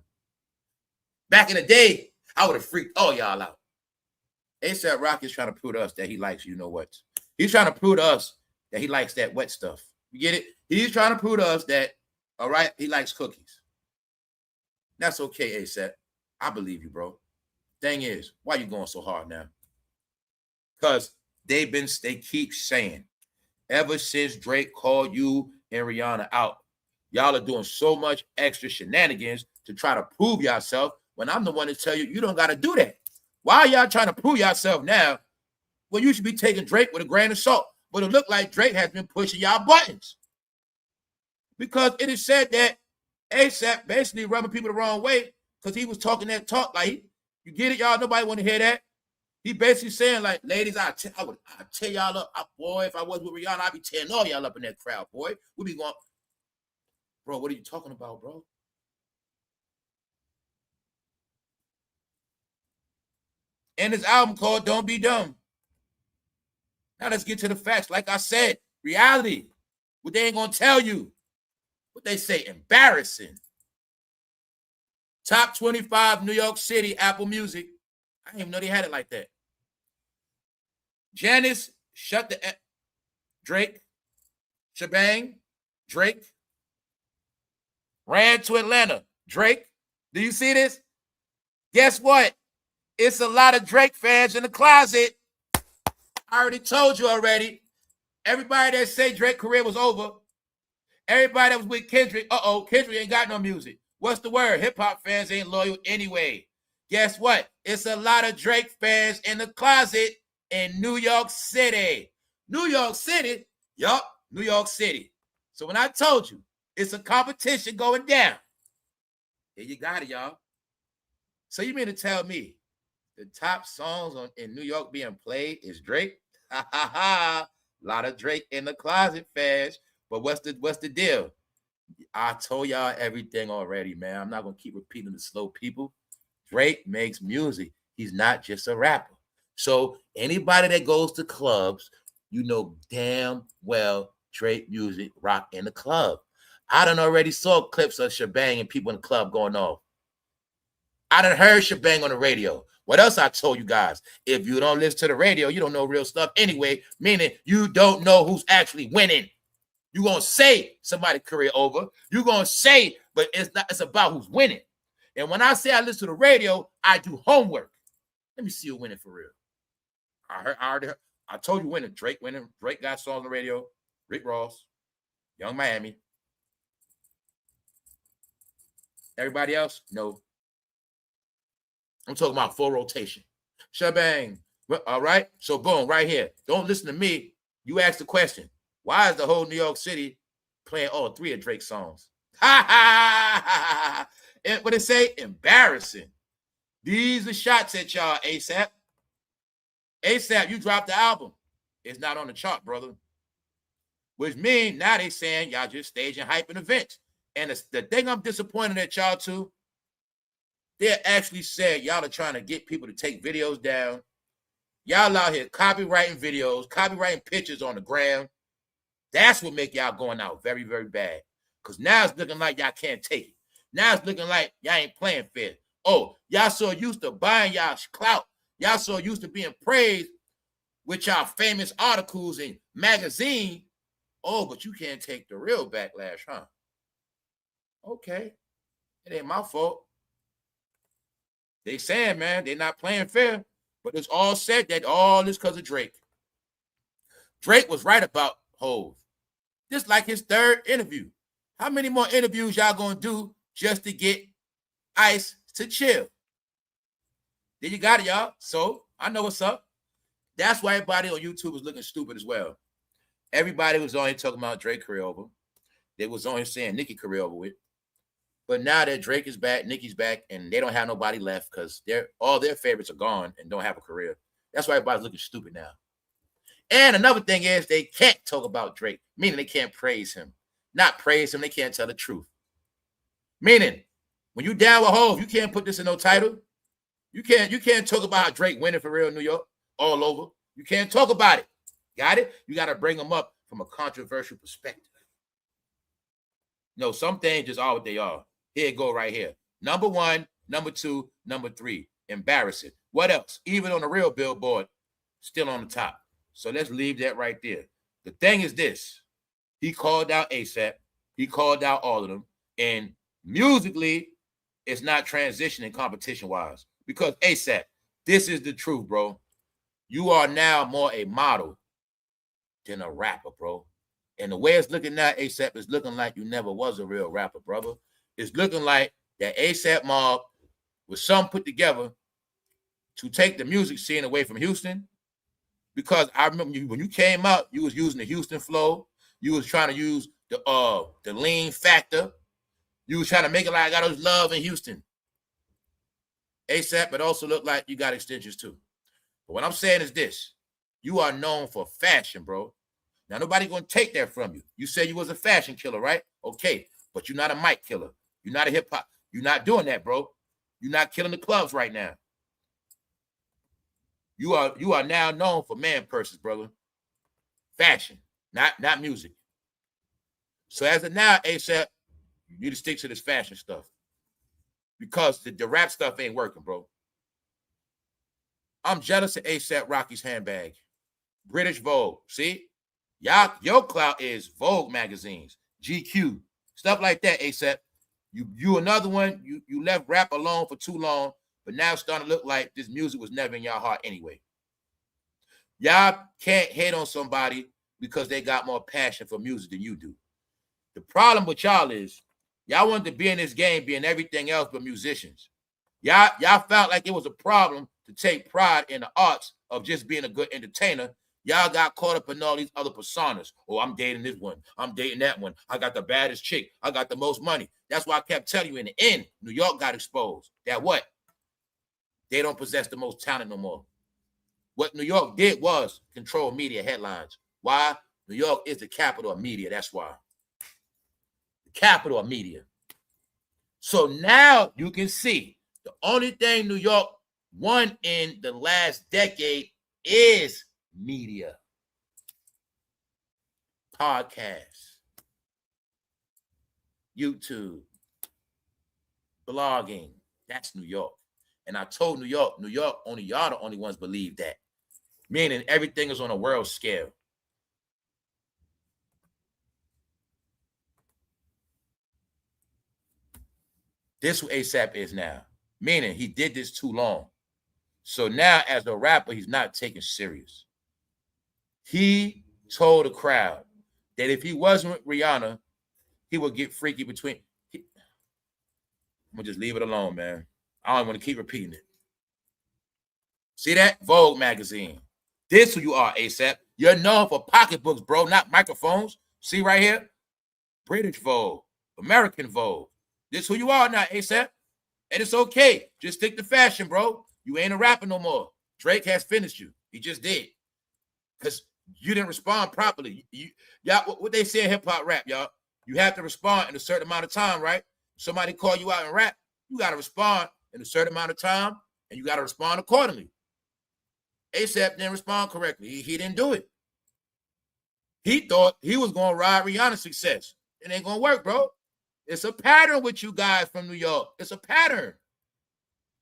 Back in the day, I would have freaked all y'all out. Asaprocky is trying to prove to us that he likes you know what. He's trying to prove to us that he likes that wet stuff. You get it? He's trying to prove to us that, all right, he likes cookies. That's okay, ASAP. I believe you, bro. Thing is, why you going so hard now? Because they keep saying, ever since Drake called you and Rihanna out, y'all are doing so much extra shenanigans to try to prove yourself when I'm the one to tell you, you don't got to do that. Why are y'all trying to prove yourself now when you should be taking Drake with a grain of salt? But it looked like Drake has been pushing y'all buttons. Because it is said that ASAP basically rubbing people the wrong way because he was talking that talk. Like, you get it, y'all? Nobody want to hear that. He basically saying, like, ladies, I'd tear y'all up. Boy, if I was with Rihanna, I'd be tearing all y'all up in that crowd, boy. We'd be going, bro, what are you talking about, bro? And this album called Don't Be Dumb. Now let's get to the facts. Like I said, reality. What they ain't going to tell you. What they say, embarrassing. Top 25 New York City, Apple Music. I didn't even know they had it like that. Janice, shut the... Drake. Shebang. Drake. Ran to Atlanta. Drake. Do you see this? Guess what? It's a lot of Drake fans in the closet. I already told you already. Everybody that say Drake's career was over, everybody that was with Kendrick, Kendrick ain't got no music. What's the word? Hip-hop fans ain't loyal anyway. Guess what? It's a lot of Drake fans in the closet in New York City. New York City? Yup, New York City. So when I told you, it's a competition going down. Here you got it, y'all. So you mean to tell me the top songs in New York being played is Drake? Ha ha ha. A lot of Drake in the closet fans. But what's the deal? I told y'all everything already, man. I'm not going to keep repeating the slow people. Drake makes music. He's not just a rapper. So anybody that goes to clubs, you know damn well Drake music rock in the club. I done already saw clips of Shebang and people in the club going off. I done heard Shebang on the radio. What else I told you guys? If you don't listen to the radio, you don't know real stuff anyway, meaning you don't know who's actually winning. You're going to say somebody's career over. You're going to say, but it's about who's winning. And when I say I listen to the radio, I do homework. Let me see who winning for real. I told you winning. Drake winning. Drake got songs on the radio. Rickross. Young Miami. Everybody else? No. I'm talking about full rotation. Shebang. All right? So boom, right here. Don't listen to me. You ask the question. Why is the whole New York City playing all three of Drake's songs? Ha ha ha! And what they say? Embarrassing. These are shots at y'all, ASAP. ASAP, you dropped the album. It's not on the chart, brother. Which means now they saying y'all just staging hyping events. And the thing I'm disappointed at y'all too, they actually said y'all are trying to get people to take videos down. Y'all out here copywriting videos, copywriting pictures on the gram. That's what make y'all going out very, very bad. Because now it's looking like y'all can't take it. Now it's looking like y'all ain't playing fair. Oh, y'all so used to buying y'all clout. Y'all so used to being praised with y'all famous articles in magazine. Oh, but you can't take the real backlash, huh? Okay. It ain't my fault. They saying, man, they're not playing fair. But it's all said that all this because of Drake. Drake was right about Hov. Just like his third interview. How many more interviews y'all gonna do just to get Ice to chill? There you got it, y'all. So I know what's up. That's why everybody on YouTube was looking stupid as well. Everybody was on here talking about Drake career over. They was on here saying Nicki career over with. But now that Drake is back, Nicki's back, and they don't have nobody left because all their favorites are gone and don't have a career. That's why everybody's looking stupid now. And another thing is they can't talk about Drake, meaning they can't praise him. Not praise him, they can't tell the truth. Meaning, when you down with Hov, you can't put this in no title. You can't talk about how Drake winning for real in New York all over. You can't talk about it. Got it? You got to bring them up from a controversial perspective. No, some things just are what they are. Here it go right here. Number 1, number 2, number 3. Embarrassing. What else? Even on the real Billboard, still on the top. So let's leave that right there. The thing is this. He called out ASAP. He called out all of them. And musically, it's not transitioning competition-wise. Because ASAP, this is the truth, bro. You are now more a model than a rapper, bro. And the way it's looking now, ASAP, is looking like you never was a real rapper, brother. It's looking like that ASAP mob was some put together to take the music scene away from Houston. Because I remember when you came out, you was using the Houston flow. You was trying to use the lean factor. You was trying to make it like I got those love in Houston. ASAP, but also look like you got extensions too. But what I'm saying is this. You are known for fashion, bro. Now, nobody going to take that from you. You said you was a fashion killer, right? Okay, but you're not a mic killer. You're not a hip-hop. You're not doing that, bro. You're not killing the clubs right now. You are now known for man purses, brother. Fashion, not music. So as of now, ASAP, you need to stick to this fashion stuff. Because the rap stuff ain't working, bro. I'm jealous of ASAP Rocky's handbag. British Vogue. See? Your clout is Vogue magazines, GQ, stuff like that, ASAP. You another one, you left rap alone for too long, but now it's starting to look like this music was never in your heart anyway. Y'all can't hate on somebody because they got more passion for music than you do. The problem with y'all is y'all wanted to be in this game being everything else but musicians. Y'all felt like it was a problem to take pride in the arts of just being a good entertainer. Y'all got caught up in all these other personas. Oh, I'm dating this one. I'm dating that one. I got the baddest chick. I got the most money. That's why I kept telling you in the end, New York got exposed. That what? They don't possess the most talent no more. What New York did was control media headlines. Why? New York is the capital of media. That's why. The capital of media. So now you can see the only thing New York won in the last decade is media. Podcasts, YouTube, blogging. That's New York. And I told New York, only y'all the only ones believe that. Meaning everything is on a world scale. This is who ASAP is now. Meaning he did this too long. So now as a rapper, he's not taken serious. He told the crowd that if he wasn't with Rihanna, he would get freaky between. I'm going to just leave it alone, man. I don't want to keep repeating it. See that? Vogue magazine. This who you are, ASAP. You're known for pocketbooks, bro, not microphones. See right here? British Vogue. American Vogue. This who you are now, ASAP. And it's okay. Just stick to fashion, bro. You ain't a rapper no more. Drake has finished you. He just did. Because you didn't respond properly. Y'all, what they say in hip-hop rap, y'all, you have to respond in a certain amount of time, right? Somebody call you out in rap, you got to respond in a certain amount of time, and you got to respond accordingly. ASAP didn't respond correctly. He didn't do it. He thought he was going to ride Rihanna's success. It ain't going to work, bro. It's a pattern with you guys from New York. It's a pattern.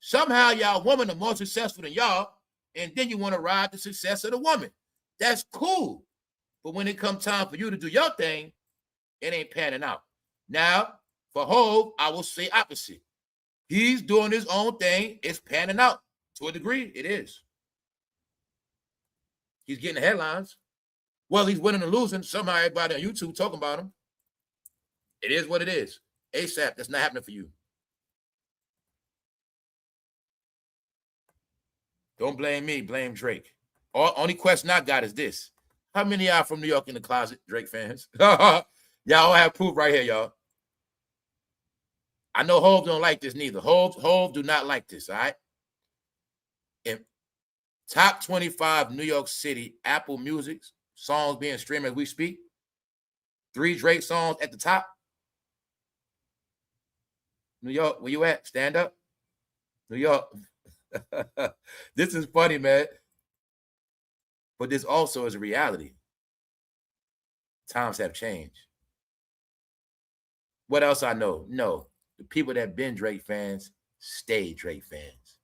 Somehow y'all women are more successful than y'all, and then you want to ride the success of the woman. That's cool. But when it comes time for you to do your thing, it ain't panning out. Now, for Hov, I will say opposite. He's doing his own thing. It's panning out. To a degree, it is. He's getting the headlines. Well, he's winning and losing. Somehow everybody on YouTube talking about him. It is what it is. ASAP, that's not happening for you. Don't blame me, blame Drake. Only question I got is this. How many of y'all from New York in the closet, Drake fans? Y'all all have proof right here, y'all. I know Hov don't like this neither. Hov do not like this, all right? In top 25 New York City Apple Music songs being streamed as we speak. 3 Drake songs at the top. New York, where you at? Stand up. New York. This is funny, man. But this also is a reality. Times have changed. What else I know? No, the people that been Drake fans stay Drake fans.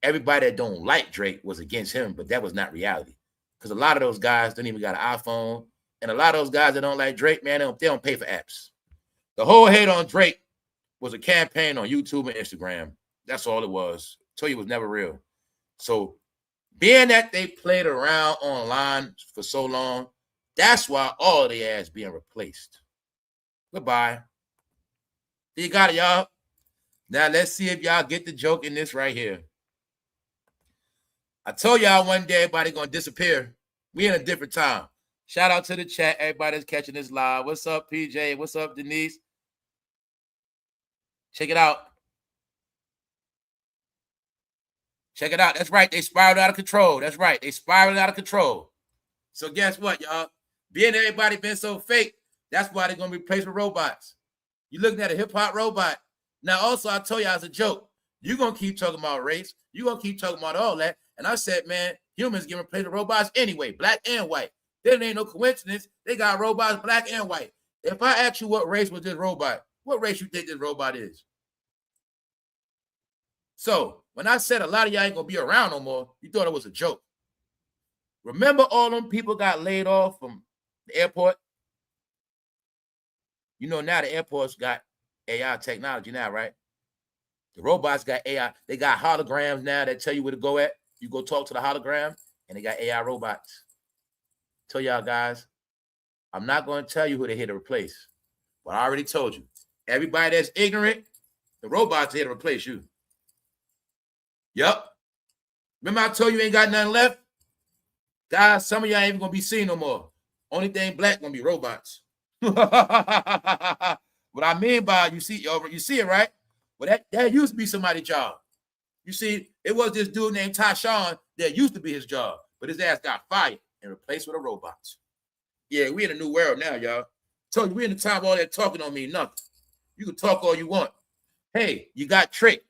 Everybody that don't like Drake was against him, but that was not reality. Because a lot of those guys don't even got an iPhone. And a lot of those guys that don't like Drake, man, they don't pay for apps. The whole hate on Drake was a campaign on YouTube and Instagram. That's all it was. I tell you, it was never real. So being that they played around online for so long, that's why all of the ads being replaced. Goodbye. You got it, y'all. Now let's see if y'all get the joke in this right here. I told y'all one day everybody gonna disappear. We in a different time. Shout out to the chat, everybody that's catching this live. What's up, PJ? What's up, Denise? Check it out. Check it out. That's right. They spiraled out of control. That's right. They spiraled out of control. So guess what, y'all? Being everybody been so fake, that's why they're gonna be replaced with robots. You're looking at a hip-hop robot. Now, also, I told you as a joke, you're gonna keep talking about race, you're gonna keep talking about all that. And I said, man, humans get replaced with robots anyway, black and white. There ain't no coincidence. They got robots, black and white. If I ask you what race was this robot, what race you think this robot is? So when I said a lot of y'all ain't gonna be around no more, you thought it was a joke. Remember all them people got laid off from the airport? You know, now the airports got AI technology now, right? The robots got AI. They got holograms now that tell you where to go at. You go talk to the hologram, and they got AI robots. Tell y'all guys, I'm not going to tell you who they're here to replace. But I already told you. Everybody that's ignorant, the robots are here to replace you. Yep. Remember I told you ain't got nothing left? Guys, some of y'all ain't even going to be seen no more. Only thing black going to be robots. What I mean by you see it, right? Well, that used to be somebody's job. You see, it was this dude named Tyshawn that used to be his job, but his ass got fired and replaced with a robot. Yeah, we in a new world now, y'all. Told you we in the time all that talking don't mean nothing. You can talk all you want. Hey, you got tricked.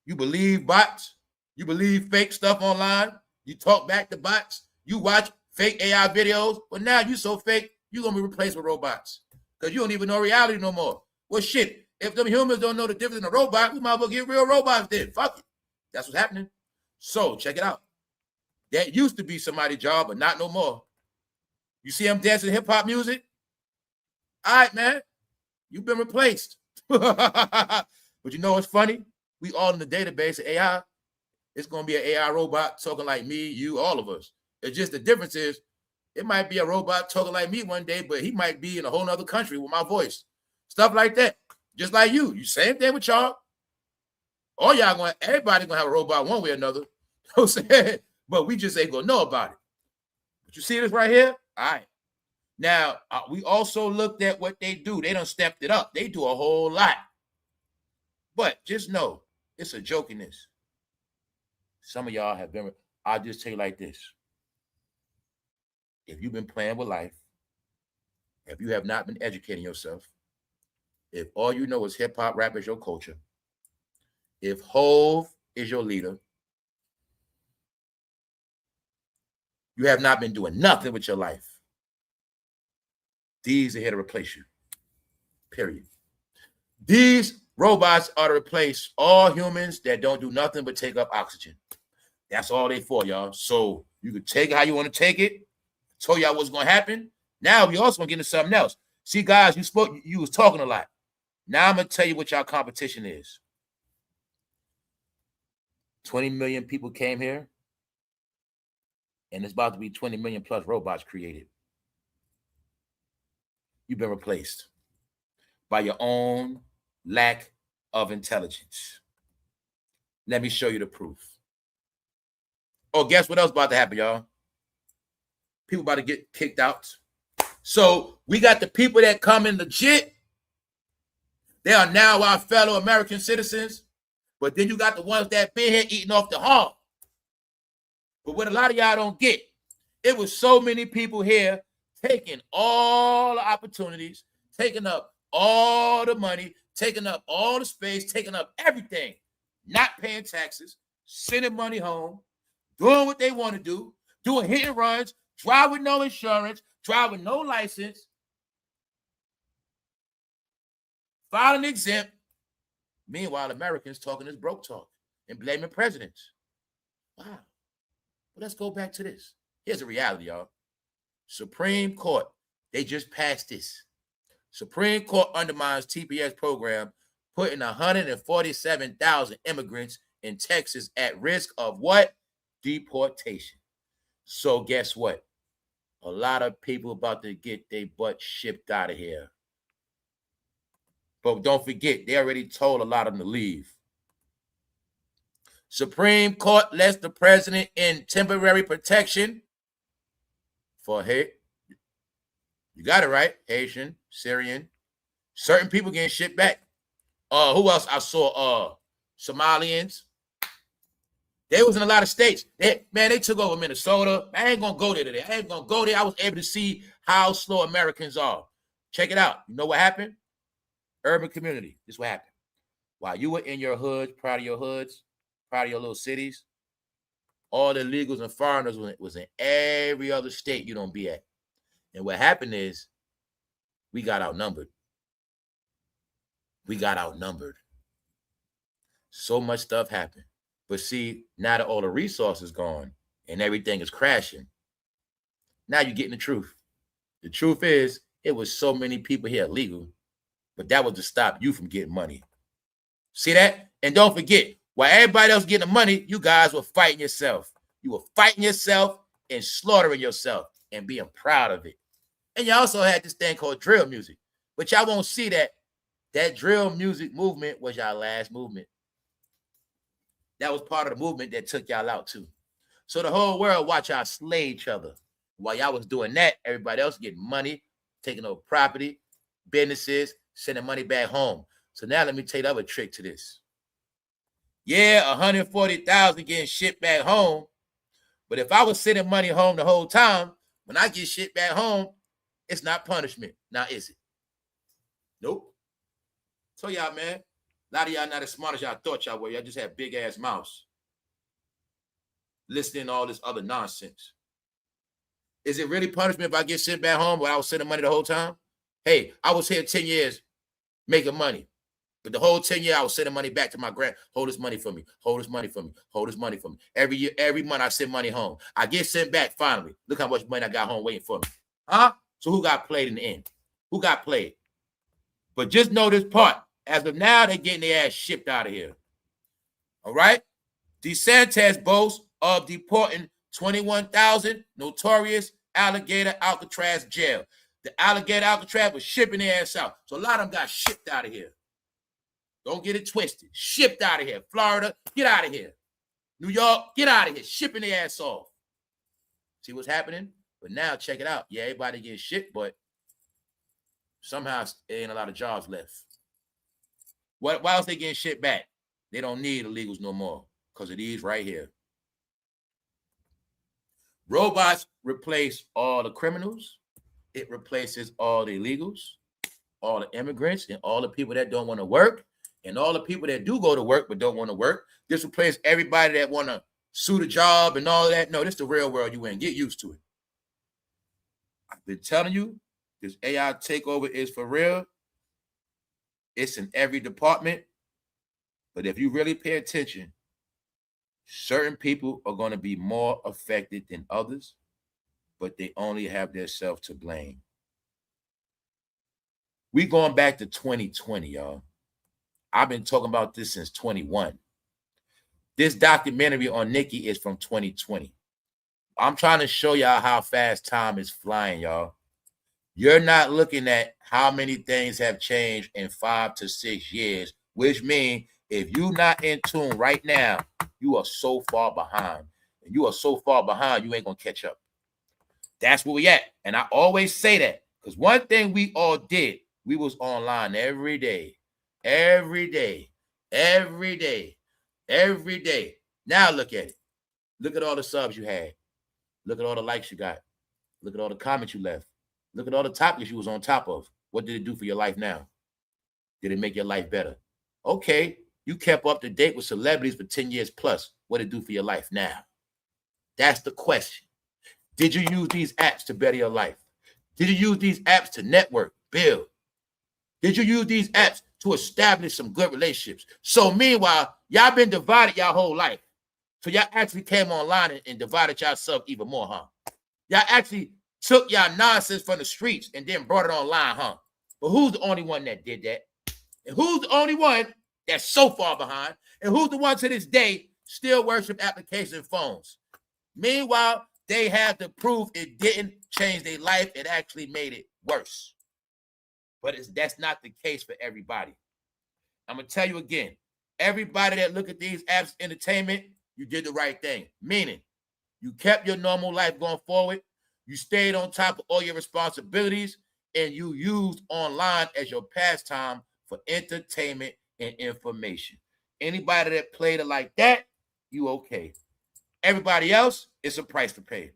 You believe bots. You believe fake stuff online. You talk back to bots. You watch fake AI videos. But now you so fake, you're going to be replaced with robots because you don't even know reality no more. Well, shit, if them humans don't know the difference in a robot, we might as well get real robots then. Fuck it. That's what's happening. So check it out. That used to be somebody's job, but not no more. You see them dancing hip-hop music? All right, man. You've been replaced. But you know what's funny? We all in the database of AI. It's going to be an AI robot talking like me, you, all of us. It's just the difference is it might be a robot talking like me one day, but he might be in a whole nother country with my voice. Stuff like that. Just like you. You same thing with y'all. All y'all everybody gonna have a robot one way or another. You know what I'm saying? But we just ain't gonna know about it. But you see this right here? All right. Now, we also looked at what they do. They done stepped it up. They do a whole lot. But just know, it's a joke in this. Some of y'all have been, I'll just tell you like this. If you've been playing with life, if you have not been educating yourself, if all you know is hip-hop, rap is your culture, if Hove is your leader, you have not been doing nothing with your life. These are here to replace you. Period. These robots are to replace all humans that don't do nothing but take up oxygen. That's all they for, y'all. So you can take it how you want to take it. Told y'all what's going to happen. Now we also going to get into something else. See, guys, you was talking a lot. Now I'm going to tell you what y'all competition is. 20 million people came here, and it's about to be 20 million plus robots created. You've been replaced by your own lack of intelligence. Let me show you the proof. Oh, guess what else about to happen, y'all? People about to get kicked out. So we got the people that come in legit. They are now our fellow American citizens. But then you got the ones that been here eating off the hog. But what a lot of y'all don't get, it was so many people here taking all the opportunities, taking up all the money, taking up all the space, taking up everything, not paying taxes, sending money home, doing what they want to do, doing hit and runs, drive with no insurance, drive with no license, filing exempt. Meanwhile, Americans talking this broke talk and blaming presidents. Wow. Well, let's go back to this. Here's the reality, y'all. Supreme Court, they just passed this. Supreme Court undermines TPS program, putting 147,000 immigrants in Texas at risk of what? Deportation. So guess what? A lot of people about to get their butt shipped out of here. But don't forget, they already told a lot of them to leave. Supreme Court lets the president in temporary protection for hate. You got it right. Haitian, Syrian. Certain people getting shipped back. Who else I saw? Somalians. They was in a lot of states. They took over Minnesota. I ain't gonna go there today. I ain't gonna go there. I was able to see how slow Americans are. Check it out. You know what happened? Urban community. This is what happened. While you were in your hoods, proud of your hoods, proud of your little cities, all the illegals and foreigners was in every other state you don't be at. And what happened is we got outnumbered. We got outnumbered. So much stuff happened. But see, now that all the resources gone and everything is crashing, now you're getting the truth. The truth is, it was so many people here illegal, but that was to stop you from getting money. See that? And don't forget, while everybody else getting the money, you guys were fighting yourself. You were fighting yourself and slaughtering yourself and being proud of it. And you also had this thing called drill music, but y'all won't see that. That drill music movement was y'all last movement. That was part of the movement that took y'all out too. So the whole world watch y'all slay each other. While y'all was doing that, everybody else getting money, taking over property, businesses, sending money back home. So now let me tell you the other trick to this. Yeah, 140,000 getting shipped back home. But if I was sending money home the whole time, when I get shipped back home, it's not punishment. Now, is it? Nope. So y'all, man, a lot of y'all not as smart as y'all thought y'all were. Y'all just had big ass mouths. Listening to all this other nonsense. Is it really punishment if I get sent back home where I was sending money the whole time? Hey, I was here 10 years making money. But the whole 10 years, I was sending money back to my grand. Hold this money for me. Hold this money for me. Hold this money for me. Every year, every month, I send money home. I get sent back finally. Look how much money I got home waiting for me. Huh? So who got played in the end? Who got played? But just know this part. As of now, they're getting their ass shipped out of here. All right? DeSantis boasts of deporting 21,000 notorious alligator Alcatraz jail. The alligator Alcatraz was shipping their ass out. So a lot of them got shipped out of here. Don't get it twisted. Shipped out of here. Florida, get out of here. New York, get out of here. Shipping their ass off. See what's happening? But now check it out. Yeah, everybody getting shipped, but somehow there ain't a lot of jobs left. Why else they getting shipped back? They don't need illegals no more because of these right here. Robots replace all the criminals. It replaces all the illegals, all the immigrants, and all the people that don't want to work, and all the people that do go to work but don't want to work. This replaces everybody that want to suit a job and all that. No, this is the real world you in. Get used to it. I've been telling you, this AI takeover is for real. It's in every department. But if you really pay attention, certain people are going to be more affected than others, but they only have their self to blame. We going back to 2020, y'all. I've been talking about this since 21. This documentary on Nicki is from 2020. I'm trying to show y'all how fast time is flying, y'all. You're not looking at how many things have changed in 5 to 6 years, which means if you're not in tune right now, you are so far behind. And you are so far behind, you ain't going to catch up. That's where we at. And I always say that because one thing we all did, we was online every day. Every day. Every day. Every day. Now look at it. Look at all the subs you had. Look at all the likes you got. Look at all the comments you left. Look at all the topics you was on top of. What did it do for your life now? Did it make your life better? Okay, You kept up to date with celebrities for 10 years plus. What it do for your life now? That's the question. Did you use these apps to better your life? Did you use these apps to network, build? Did you use these apps to establish some good relationships? So meanwhile, y'all been divided y'all whole life. So y'all actually came online and divided yourself even more, huh? Y'all actually took y'all nonsense from the streets and then brought it online, huh? But who's the only one that did that? And who's the only one that's so far behind? And who's the one to this day still worship applications and phones? Meanwhile, they have to prove it didn't change their life. It actually made it worse. But that's not the case for everybody. I'm going to tell you again, everybody that look at these apps entertainment, you did the right thing. Meaning, you kept your normal life going forward. You stayed on top of all your responsibilities, and you used online as your pastime for entertainment and information. Anybody that played it like that, you okay. Everybody else, it's a price to pay.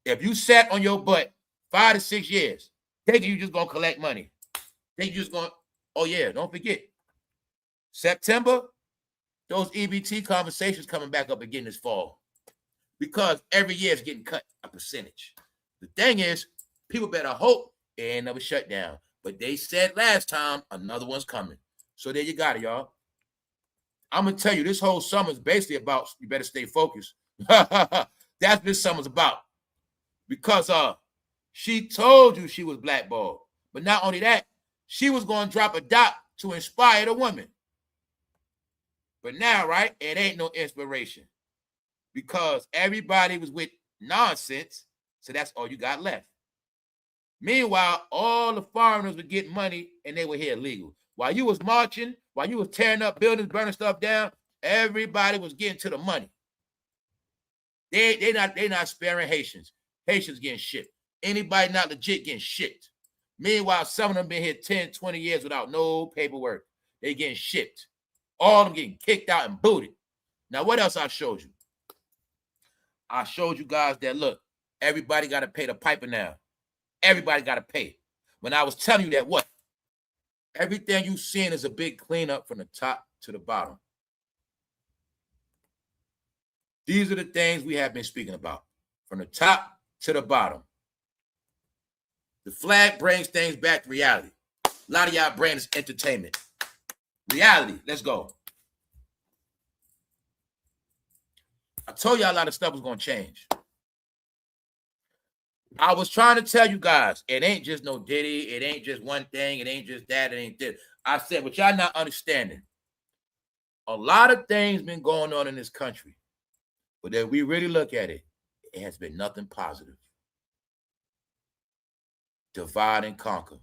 If you sat on your butt 5 to 6 years, thinking you just gonna collect money, think you just gonna, oh yeah, don't forget, September, those EBT conversations coming back up again this fall, because every year it's getting cut a percentage. The thing is, people better hope it ain't never shut down. But they said last time another one's coming. So there you got it, y'all. I'm gonna tell you, this whole summer is basically about you better stay focused. That's what this summer's about. Because she told you she was blackballed. But not only that, she was gonna drop a dot to inspire the women. But now, right, it ain't no inspiration. Because everybody was with nonsense, so that's all you got left. Meanwhile, all the foreigners were getting money and they were here illegal. While you was marching, while you was tearing up buildings, burning stuff down, everybody was getting to the money. They not sparing Haitians. Haitians getting shipped. Anybody not legit getting shipped. Meanwhile, some of them been here 10, 20 years without no paperwork. They getting shipped. All of them getting kicked out and booted. Now, what else I showed you? I showed you guys that, look, everybody got to pay the piper now. Everybody got to pay. When I was telling you that, what? Everything you seeing is a big cleanup from the top to the bottom. These are the things we have been speaking about. From the top to the bottom. The flag brings things back to reality. A lot of y'all bring is entertainment. Reality, let's go. I told y'all a lot of stuff was going to change. I was trying to tell you guys, it ain't just no Diddy. It ain't just one thing. It ain't just that. It ain't this. I said, but y'all not understanding. A lot of things been going on in this country. But if we really look at it, it has been nothing positive. Divide and conquer.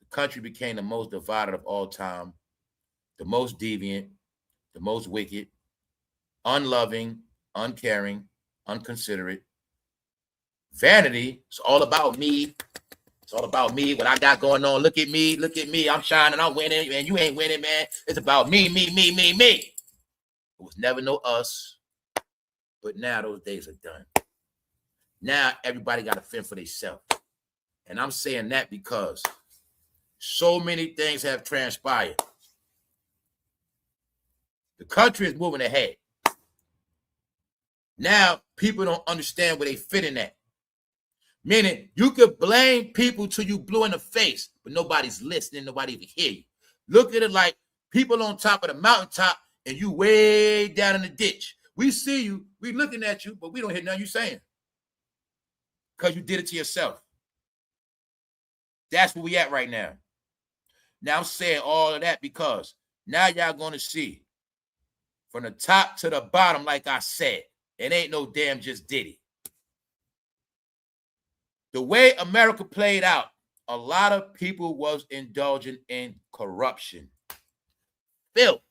The country became the most divided of all time, the most deviant, the most wicked, unloving, uncaring, unconsiderate. Vanity, it's all about me. It's all about me, what I got going on. Look at me, I'm shining, I'm winning, man. You ain't winning, man. It's about me. It was never no us. But now those days are done. Now everybody got to fend for themselves. And I'm saying that because so many things have transpired. The country is moving ahead. Now people don't understand where they fit in at. Meaning you could blame people till you blue in the face, but nobody's listening, nobody even hear you. Look at it like people on top of the mountaintop and you way down in the ditch. We see you, we looking at you, but we don't hear nothing you saying. Because you did it to yourself. That's where we at right now. Now I'm saying all of that because now y'all going to see from the top to the bottom, like I said, it ain't no damn just Diddy. The way America played out, a lot of people was indulging in corruption. Filth.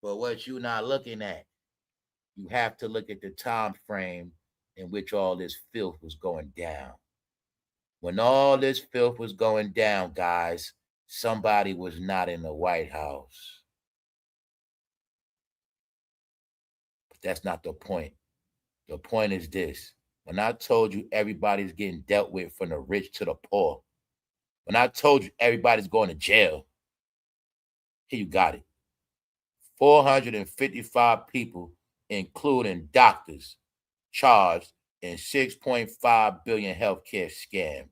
But what you not looking at, you have to look at the time frame in which all this filth was going down. When all this filth was going down, guys, somebody was not in the White House. But that's not the point. The point is this. When I told you everybody's getting dealt with from the rich to the poor, when I told you everybody's going to jail, here you got it. 455 people, including doctors, charged in $6.5 billion healthcare scam.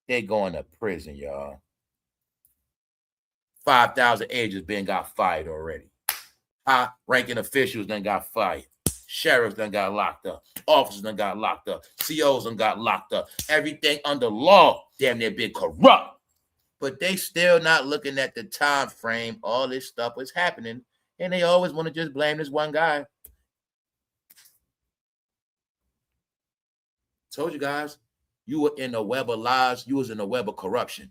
They going to prison, y'all. 5,000 agents been got fired already. High-ranking officials done got fired. Sheriffs done got locked up. Officers done got locked up. COs done got locked up. Everything under law damn near been corrupt. But they still not looking at the time frame all this stuff was happening. And they always want to just blame this one guy. Told you guys, you were in a web of lies. You was in a web of corruption.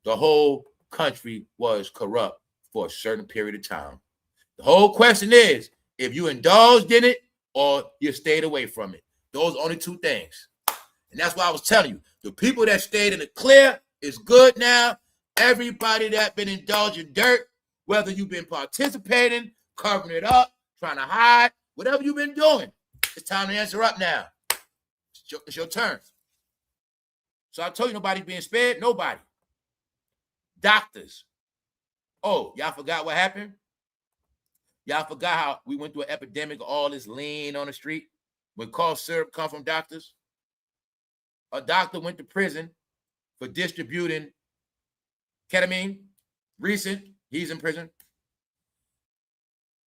The whole country was corrupt for a certain period of time. The whole question is if you indulged in it or you stayed away from it. Those are only two things. And that's why I was telling you, the people that stayed in the clear is good now. Everybody that been indulging dirt, whether you've been participating, covering it up, trying to hide, whatever you've been doing, it's time to answer up now. It's your turn. So I told you nobody's being spared. Nobody. Doctors. Oh, y'all forgot what happened? Y'all forgot how we went through an epidemic of all this lean on the street when cough syrup come from doctors? A doctor went to prison for distributing ketamine. Recent, he's in prison.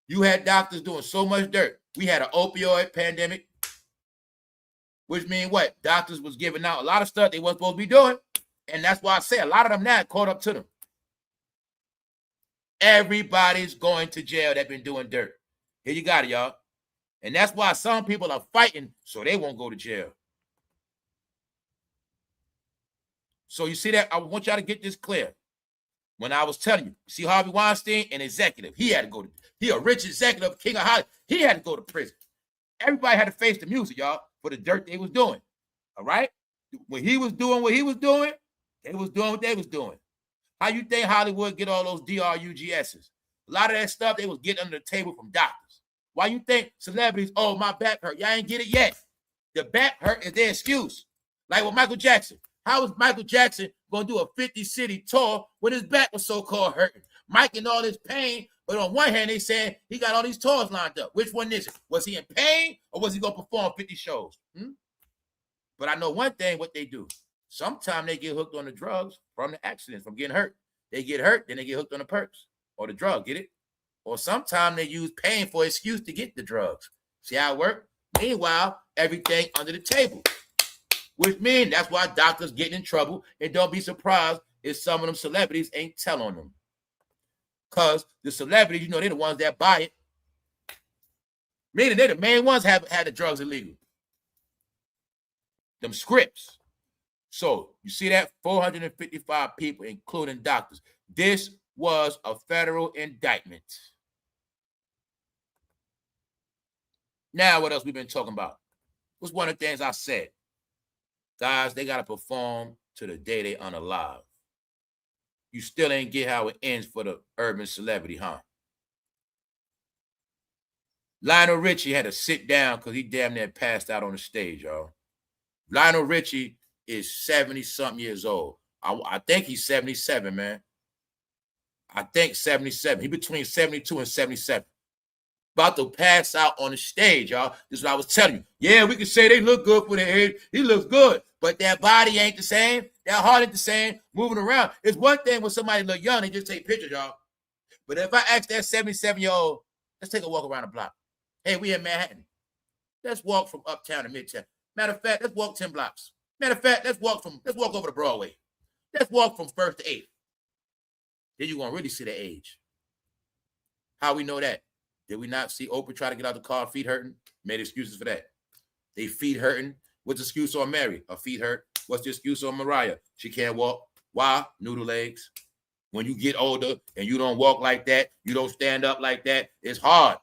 You had doctors doing so much dirt. We had an opioid pandemic, which means what? Doctors was giving out a lot of stuff they weren't supposed to be doing. And that's why I say a lot of them now caught up to them. Everybody's going to jail that been doing dirt. Here you got it, y'all. And that's why some people are fighting so they won't go to jail. So you see that? I want y'all to get this clear. When I was telling you, see Harvey Weinstein, an executive, he had to go to, he a rich executive, king of Hollywood, he had to go to prison. Everybody had to face the music, y'all, for the dirt they was doing. All right? When he was doing what he was doing, they was doing what they was doing. How you think Hollywood get all those DRUGSs? A lot of that stuff they was getting under the table from doctors. Why you think celebrities, oh, my back hurt? Y'all ain't get it yet. The back hurt is their excuse. Like with Michael Jackson. How was Michael Jackson going to do a 50-city tour when his back was so-called hurting? Mike in all this pain, but on one hand, they saying he got all these tours lined up. Which one is it? Was he in pain or was he going to perform 50 shows? But I know one thing, what they do. Sometimes they get hooked on the drugs from the accidents, from getting hurt. They get hurt, then they get hooked on the perks or the drug, get it? Or sometimes they use pain for an excuse to get the drugs. See how it works? Meanwhile, everything under the table. Which means that's why doctors getting in trouble. And don't be surprised if some of them celebrities ain't telling them. Because the celebrities, you know, they're the ones that buy it. Meaning they're the main ones have had the drugs illegal. Them scripts. So you see that 455 people, including doctors. This was a federal indictment. Now, what else we've been talking about? What's one of the things I said? Guys, they got to perform to the day they unalive. You still ain't get how it ends for the urban celebrity, huh? Lionel Richie had to sit down because he damn near passed out on the stage, y'all. Lionel Richie is 70-something years old. I think he's 77, man. I think 77. He between 72 and 77. About to pass out on the stage, y'all. This is what I was telling you. Yeah, we can say they look good for their age. He looks good. But their body ain't the same. Their heart ain't the same. Moving around. It's one thing when somebody look young, they just take pictures, y'all. But if I ask that 77-year-old, let's take a walk around the block. Hey, we in Manhattan. Let's walk from uptown to midtown. Matter of fact, let's walk 10 blocks. Matter of fact, let's walk over to Broadway. Let's walk from 1st to 8th. Then you're gonna really see the age. How we know that? Did we not see Oprah try to get out the car, feet hurting? Made excuses for that. They feet hurting. What's the excuse on Mary? Her feet hurt. What's the excuse on Mariah? She can't walk. Why? Noodle legs. When you get older and you don't walk like that, you don't stand up like that, it's hard.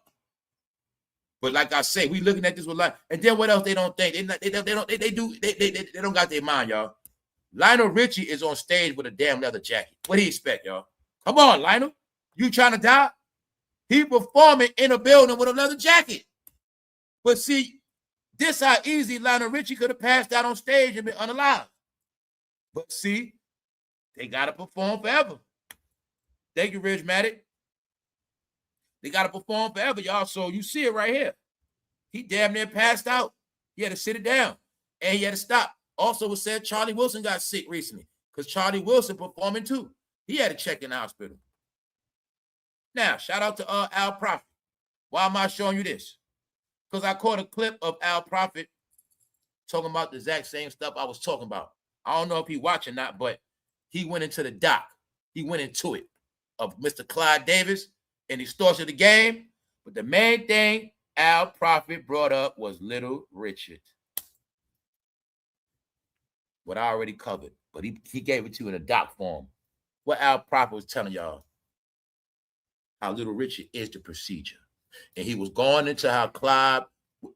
But like I say, we looking at this with life. And then what else they don't think? They don't got their mind, y'all. Lionel Richie is on stage with a damn leather jacket. What do you expect, y'all? Come on, Lionel. You trying to die? He performing in a building with a leather jacket. But see, this how easy Lionel Richie could have passed out on stage and been unalive. But see, they got to perform forever. Thank you, Ridge Matic. They got to perform forever, y'all. So you see it right here. He damn near passed out. He had to sit it down. And he had to stop. Also, it was said Charlie Wilson got sick recently because Charlie Wilson performing too. He had to check in the hospital. Now, shout out to Al Prophet. Why am I showing you this? Because I caught a clip of Al Prophet talking about the exact same stuff I was talking about. I don't know if he watching or not, but he went into the doc. He went into it of Mr. Clyde Davis and extortion of the game. But the main thing Al Prophet brought up was Little Richard. What I already covered, but he gave it to you in a doc form. What Al Prophet was telling y'all, how Little Richard is the procedure. And he was going into how Clyde,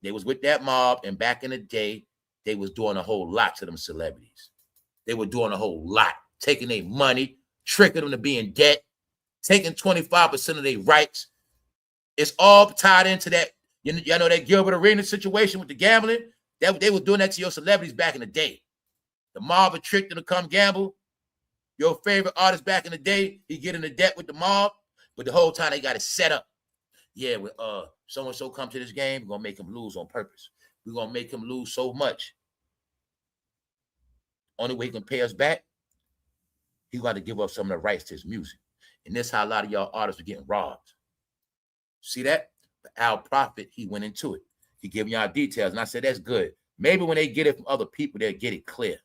they was with that mob, and back in the day, they was doing a whole lot to them celebrities. They were doing a whole lot, taking their money, tricking them to be in debt, taking 25% of their rights. It's all tied into that. Y'all know that Gilbert Arenas situation with the gambling? They were doing that to your celebrities back in the day. The mob would trick them to come gamble. Your favorite artist back in the day, he get into debt with the mob, but the whole time they got it set up. Yeah, with so-and-so come to this game, we're going to make him lose on purpose. We're going to make him lose so much. Only way he can pay us back, he got to give up some of the rights to his music. And that's how a lot of y'all artists are getting robbed. See that? But Al Prophet, he went into it. He giving y'all details. And I said, that's good. Maybe when they get it from other people, they'll get it clear.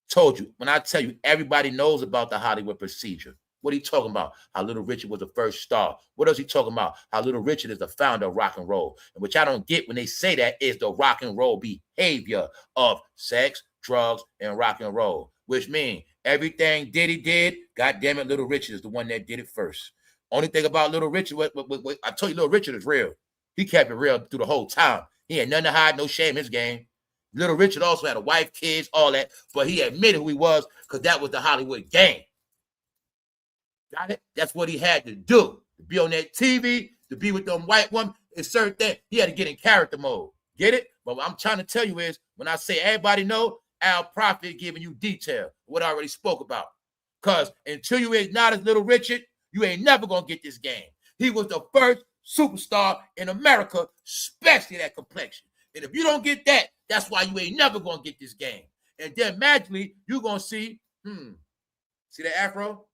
Told you, when I tell you, everybody knows about the Hollywood procedure. What are you talking about? How Little Richard was the first star. What else he talking about? How Little Richard is the founder of rock and roll. And which I don't get when they say that is the rock and roll behavior of sex, drugs, and rock and roll. Which means everything Diddy did, goddamn it, Little Richard is the one that did it first. Only thing about Little Richard, I told you Little Richard is real. He kept it real through the whole time. He had nothing to hide, no shame in his game. Little Richard also had a wife, kids, all that, but he admitted who he was because that was the Hollywood game. Got it? That's what he had to do. To be on that TV, to be with them white women, it's certain thing. He had to get in character mode. Get it? But what I'm trying to tell you is, when I say everybody know, Al Prophet giving you detail, what I already spoke about. Because until you acknowledge Little Richard, you ain't never going to get this game. He was the first superstar in America, especially that complexion. And if you don't get that, that's why you ain't never going to get this game. And then magically, you're going to see that afro?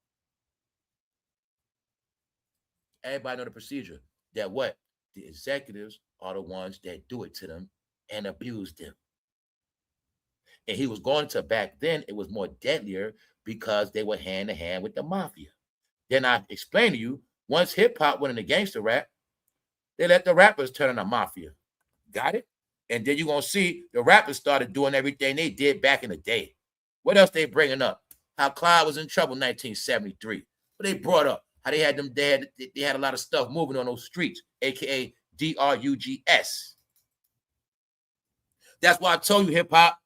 Everybody know the procedure. That what? The executives are the ones that do it to them and abuse them. And he was going to, back then, it was more deadlier because they were hand to hand with the mafia. Then I explained to you, once hip-hop went into gangster rap, they let the rappers turn on the mafia. Got it? And then you're going to see the rappers started doing everything they did back in the day. What else they bringing up? How Clyde was in trouble in 1973. What they brought up? How they had a lot of stuff moving on those streets, a.k.a. drugs. That's why I told you, hip-hop,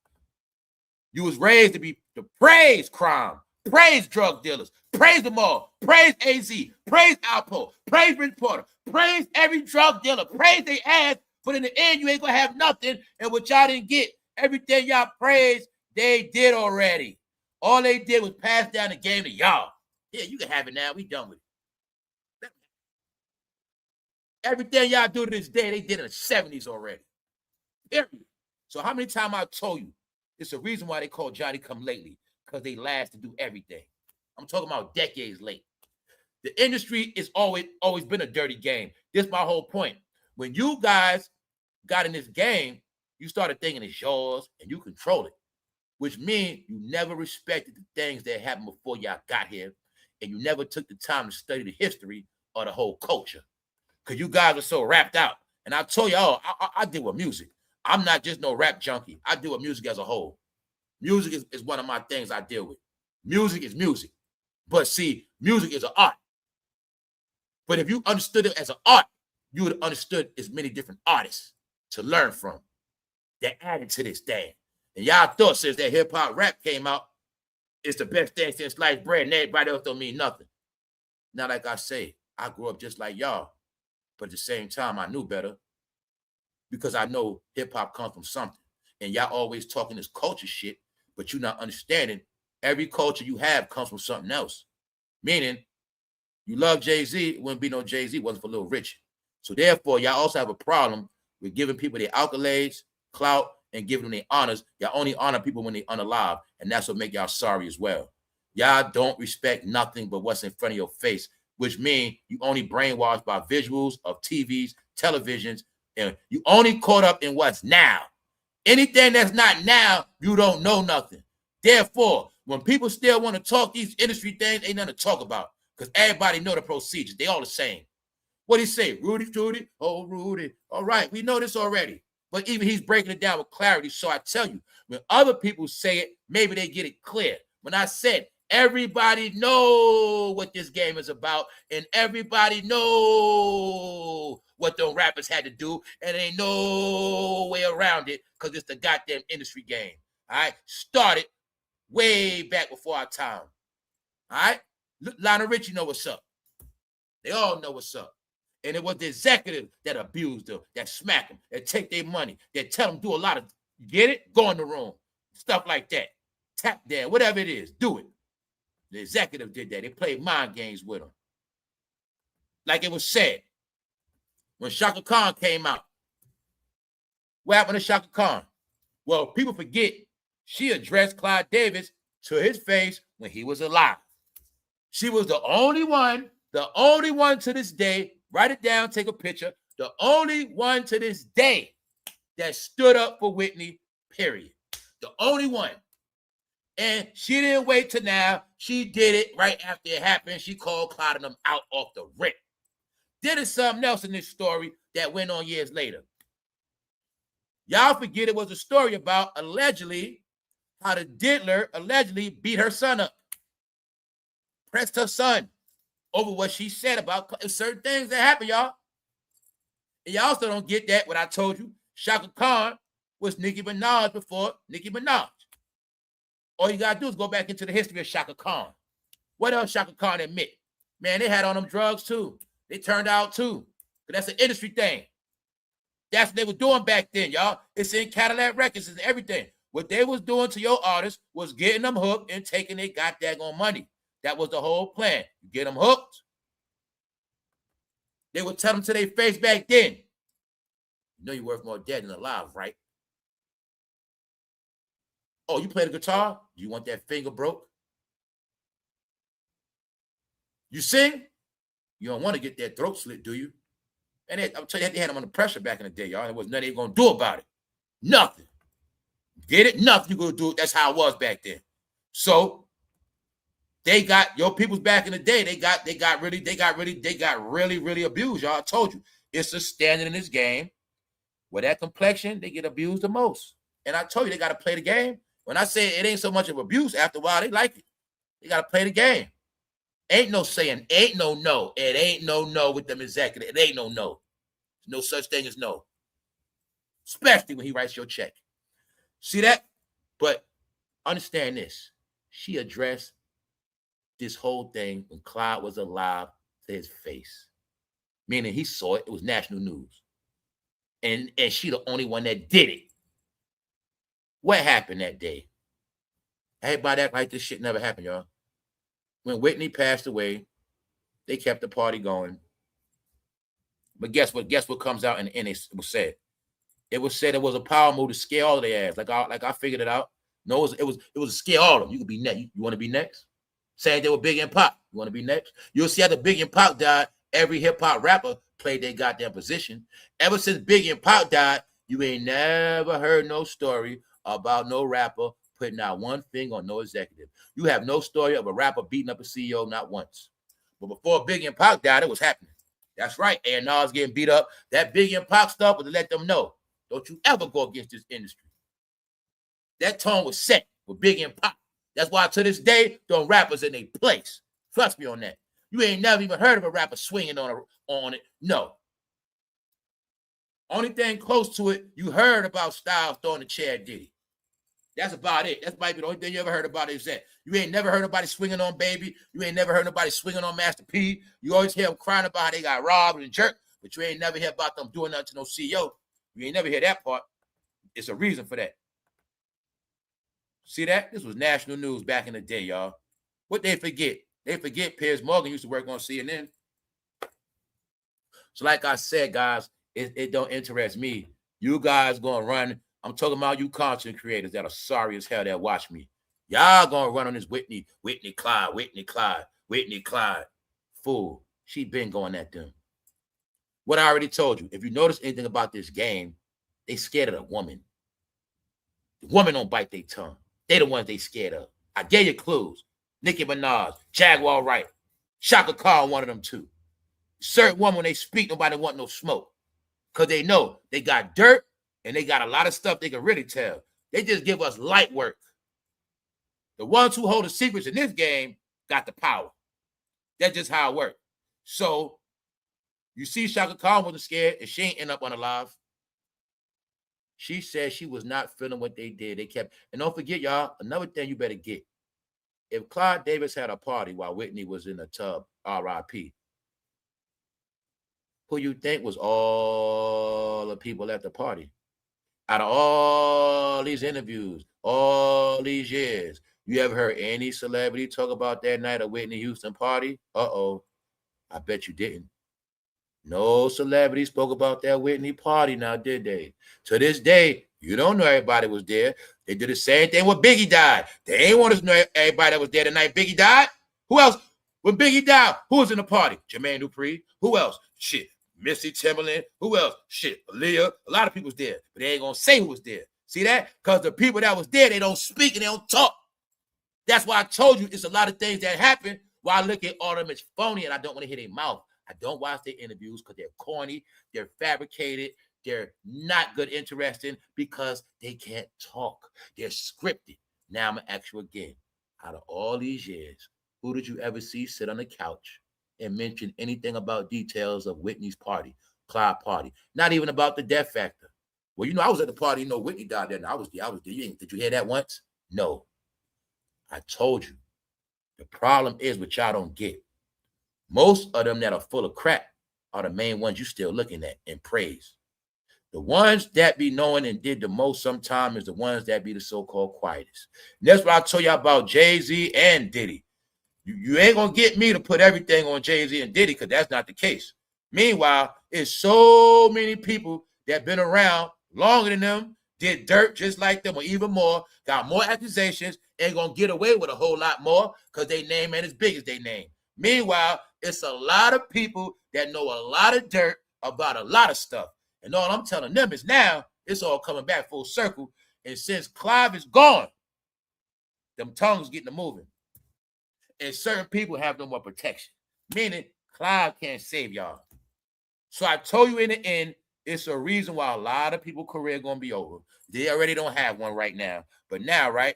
you was raised to praise crime, praise drug dealers, praise them all, praise AZ, praise Alpo, praise Rich Porter, praise every drug dealer, praise their ass, but in the end, you ain't gonna have nothing. And what y'all didn't get, everything y'all praised, they did already. All they did was pass down the game to y'all. Yeah, you can have it now. We done with it. Everything y'all do to this day, they did in the 70s already. Period. So how many times I told you, it's a reason why they call Johnny Come Lately, because they last to do everything. I'm talking about decades late. The industry is always been a dirty game. This is my whole point. When you guys got in this game, you started thinking it's yours and you control it, which means you never respected the things that happened before y'all got here, and you never took the time to study the history or the whole culture, because you guys are so wrapped out. And I told you, I deal with music. I'm not just no rap junkie. I deal with music as a whole. Music is one of my things I deal with. Music is music. But see, music is an art. But if you understood it as an art, you would have understood as many different artists to learn from that added to this thing. And y'all thought since that hip-hop rap came out, it's the best thing since sliced bread, and everybody else don't mean nothing. Now, like I say, I grew up just like y'all. But at the same time, I knew better, because I know hip-hop comes from something. And y'all always talking this culture shit, but you're not understanding every culture you have comes from something else. Meaning, You love Jay-Z, it wouldn't be no Jay-Z, it wasn't for Little Richard. So therefore, y'all also have a problem with giving people their accolades, clout, and giving them their honors. Y'all only honor people when they're unalive, and that's what make y'all sorry as well. Y'all don't respect nothing but what's in front of your face, which means you only brainwashed by visuals of TVs, televisions, and you only caught up in what's now. Anything that's not now, you don't know nothing. Therefore, when people still want to talk these industry things, ain't nothing to talk about because everybody know the procedures. They all the same. What do he say? Rudy, Rudy, oh, Rudy. All right, we know this already. But even he's breaking it down with clarity. So I tell you, when other people say it, maybe they get it clear. When I said everybody know what this game is about, and everybody know what the rappers had to do, and ain't no way around it because it's the goddamn industry game. All right, started way back before our time. All right, Lionel Richie know what's up. They all know what's up. And it was the executive that abused them, that smack them, that take their money, that tell them do a lot of, get it? Go in the room. Stuff like that. Tap there, whatever it is, do it. The executive did that. They played mind games with them. Like it was said, when Shaka Khan came out, what happened to Shaka Khan? Well, people forget she addressed Clive Davis to his face when he was alive. She was the only one to this day, write it down, take a picture, the only one to this day that stood up for Whitney, period. The only one. And she didn't wait till now. She did it right after it happened. She called Clyde and them out off the rip. Then there's something else in this story that went on years later. Y'all forget it was a story about allegedly how the diddler allegedly beat her son up. Pressed her son over what she said about certain things that happen, y'all. And y'all also don't get that, what I told you. Shaka Khan was Nicki Minaj before Nicki Minaj. All you got to do is go back into the history of Shaka Khan. What else Shaka Khan admit? Man, they had on them drugs too. They turned out too. But that's an industry thing. That's what they were doing back then, y'all. It's in Cadillac Records and everything. What they was doing to your artists was getting them hooked and taking their goddamn money. That was the whole plan. You get them hooked. They would tell them to their face back then. You know you're worth more dead than alive, right? Oh, you play the guitar? You want that finger broke? You sing? You don't want to get that throat slit, do you? And I'm telling you, they had them under pressure back in the day, y'all. There was nothing they were going to do about it. Nothing. Get it? Nothing you going to do. That's how it was back then. So they got your peoples back in the day. They got really abused, y'all. I told you, it's a standard in this game where that complexion, they get abused the most. And I told you, they got to play the game. When I say it ain't so much of abuse, after a while, they like it. They got to play the game. Ain't no saying, ain't no no. It ain't no with them executives. It ain't no no. There's no such thing as no. Especially when he writes your check. See that? But understand this. She addressed this whole thing when Clyde was alive to his face. Meaning he saw it. It was national news. And she the only one that did it. What happened that day? Everybody act like this shit never happened, y'all. When Whitney passed away, they kept the party going. But guess what? Guess what comes out in the end? It was said. It was said it was a power move to scare all of their ass. Like I figured it out. No, it was to scare all of them. You could be next. You want to be next? Saying they were Big and Pop. You want to be next? You'll see after Big and Pop died, every hip hop rapper played their goddamn position. Ever since Big and Pop died, you ain't never heard no story about no rapper putting out one thing on no executive. You have no story of a rapper beating up a CEO, not once. But before Big and Pac died, it was happening. That's right. A&R's getting beat up. That Big and Pac stuff was to let them know, don't you ever go against this industry. That tone was set with Big and Pac. That's why to this day, them rappers in their place. Trust me on that. You ain't never even heard of a rapper swinging on it. No. Only thing close to it, you heard about Styles throwing the chair at Diddy. That's about it. That might be the only thing you ever heard about is that. You ain't never heard nobody swinging on Baby. You ain't never heard nobody swinging on Master P. You always hear them crying about how they got robbed and jerked, but you ain't never hear about them doing nothing to no CEO. You ain't never hear that part. It's a reason for that. See that? This was national news back in the day, y'all. What they forget? They forget Piers Morgan used to work on CNN. So like I said, guys, it don't interest me. You guys gonna run. I'm talking about you content creators that are sorry as hell that watch me. Y'all gonna run on this Whitney Clyde. Fool. She been going at them. What I already told you, if you notice anything about this game, they scared of the woman. The woman don't bite their tongue. They the ones they scared of. I gave you clues. Nicki Minaj, Jaguar Wright, Shaka Khan, one of them too. Certain woman, when they speak, nobody want no smoke. Because they know they got dirt and they got a lot of stuff they can really tell. They just give us light work. The ones who hold the secrets in this game got the power. That's just how it works. So, you see Shaka Khan wasn't scared and she ain't end up unalive. She said she was not feeling what they did. They kept, and don't forget, y'all, another thing you better get. If Clive Davis had a party while Whitney was in the tub, R.I.P., who you think was all the people at the party? Out of all these interviews, all these years, you ever heard any celebrity talk about that night at Whitney Houston party? Uh-oh. I bet you didn't. No celebrity spoke about that Whitney party now, did they? To this day, you don't know everybody was there. They did the same thing when Biggie died. They ain't want to know everybody that was there the night Biggie died. Who else? When Biggie died, who was in the party? Jermaine Dupri. Who else? Shit. Missy Timberland. Who else? Shit. Aaliyah. A lot of people was there, but they ain't going to say who was there. See that? Because the people that was there, they don't speak and they don't talk. That's why I told you it's a lot of things that happen while I look at all of them as phony and I don't want to hear their mouth. I don't watch their interviews because they're corny, they're fabricated, they're not good, interesting because they can't talk. They're scripted. Now I'm going to ask you again. Out of all these years, who did you ever see sit on the couch and mention anything about details of Whitney's party, Clyde party? Not even about the death factor. Well, you know, I was at the party. You know, Whitney died there. And I was there. Did you hear that once? No. I told you. The problem is what y'all don't get. Most of them that are full of crap are the main ones you still looking at and praise. The ones that be knowing and did the most sometimes is the ones that be the so-called quietest. And that's what I told you about Jay-Z and Diddy. You ain't going to get me to put everything on Jay-Z and Diddy because that's not the case. Meanwhile, it's so many people that been around longer than them, did dirt just like them or even more, got more accusations, ain't going to get away with a whole lot more because they name ain't as big as they name. Meanwhile, it's a lot of people that know a lot of dirt about a lot of stuff. And all I'm telling them is now it's all coming back full circle. And since Clive is gone, them tongues getting to moving. And certain people have no more protection. Meaning Clive can't save y'all. So I told you in the end, it's a reason why a lot of people's career going to be over. They already don't have one right now. But now, right,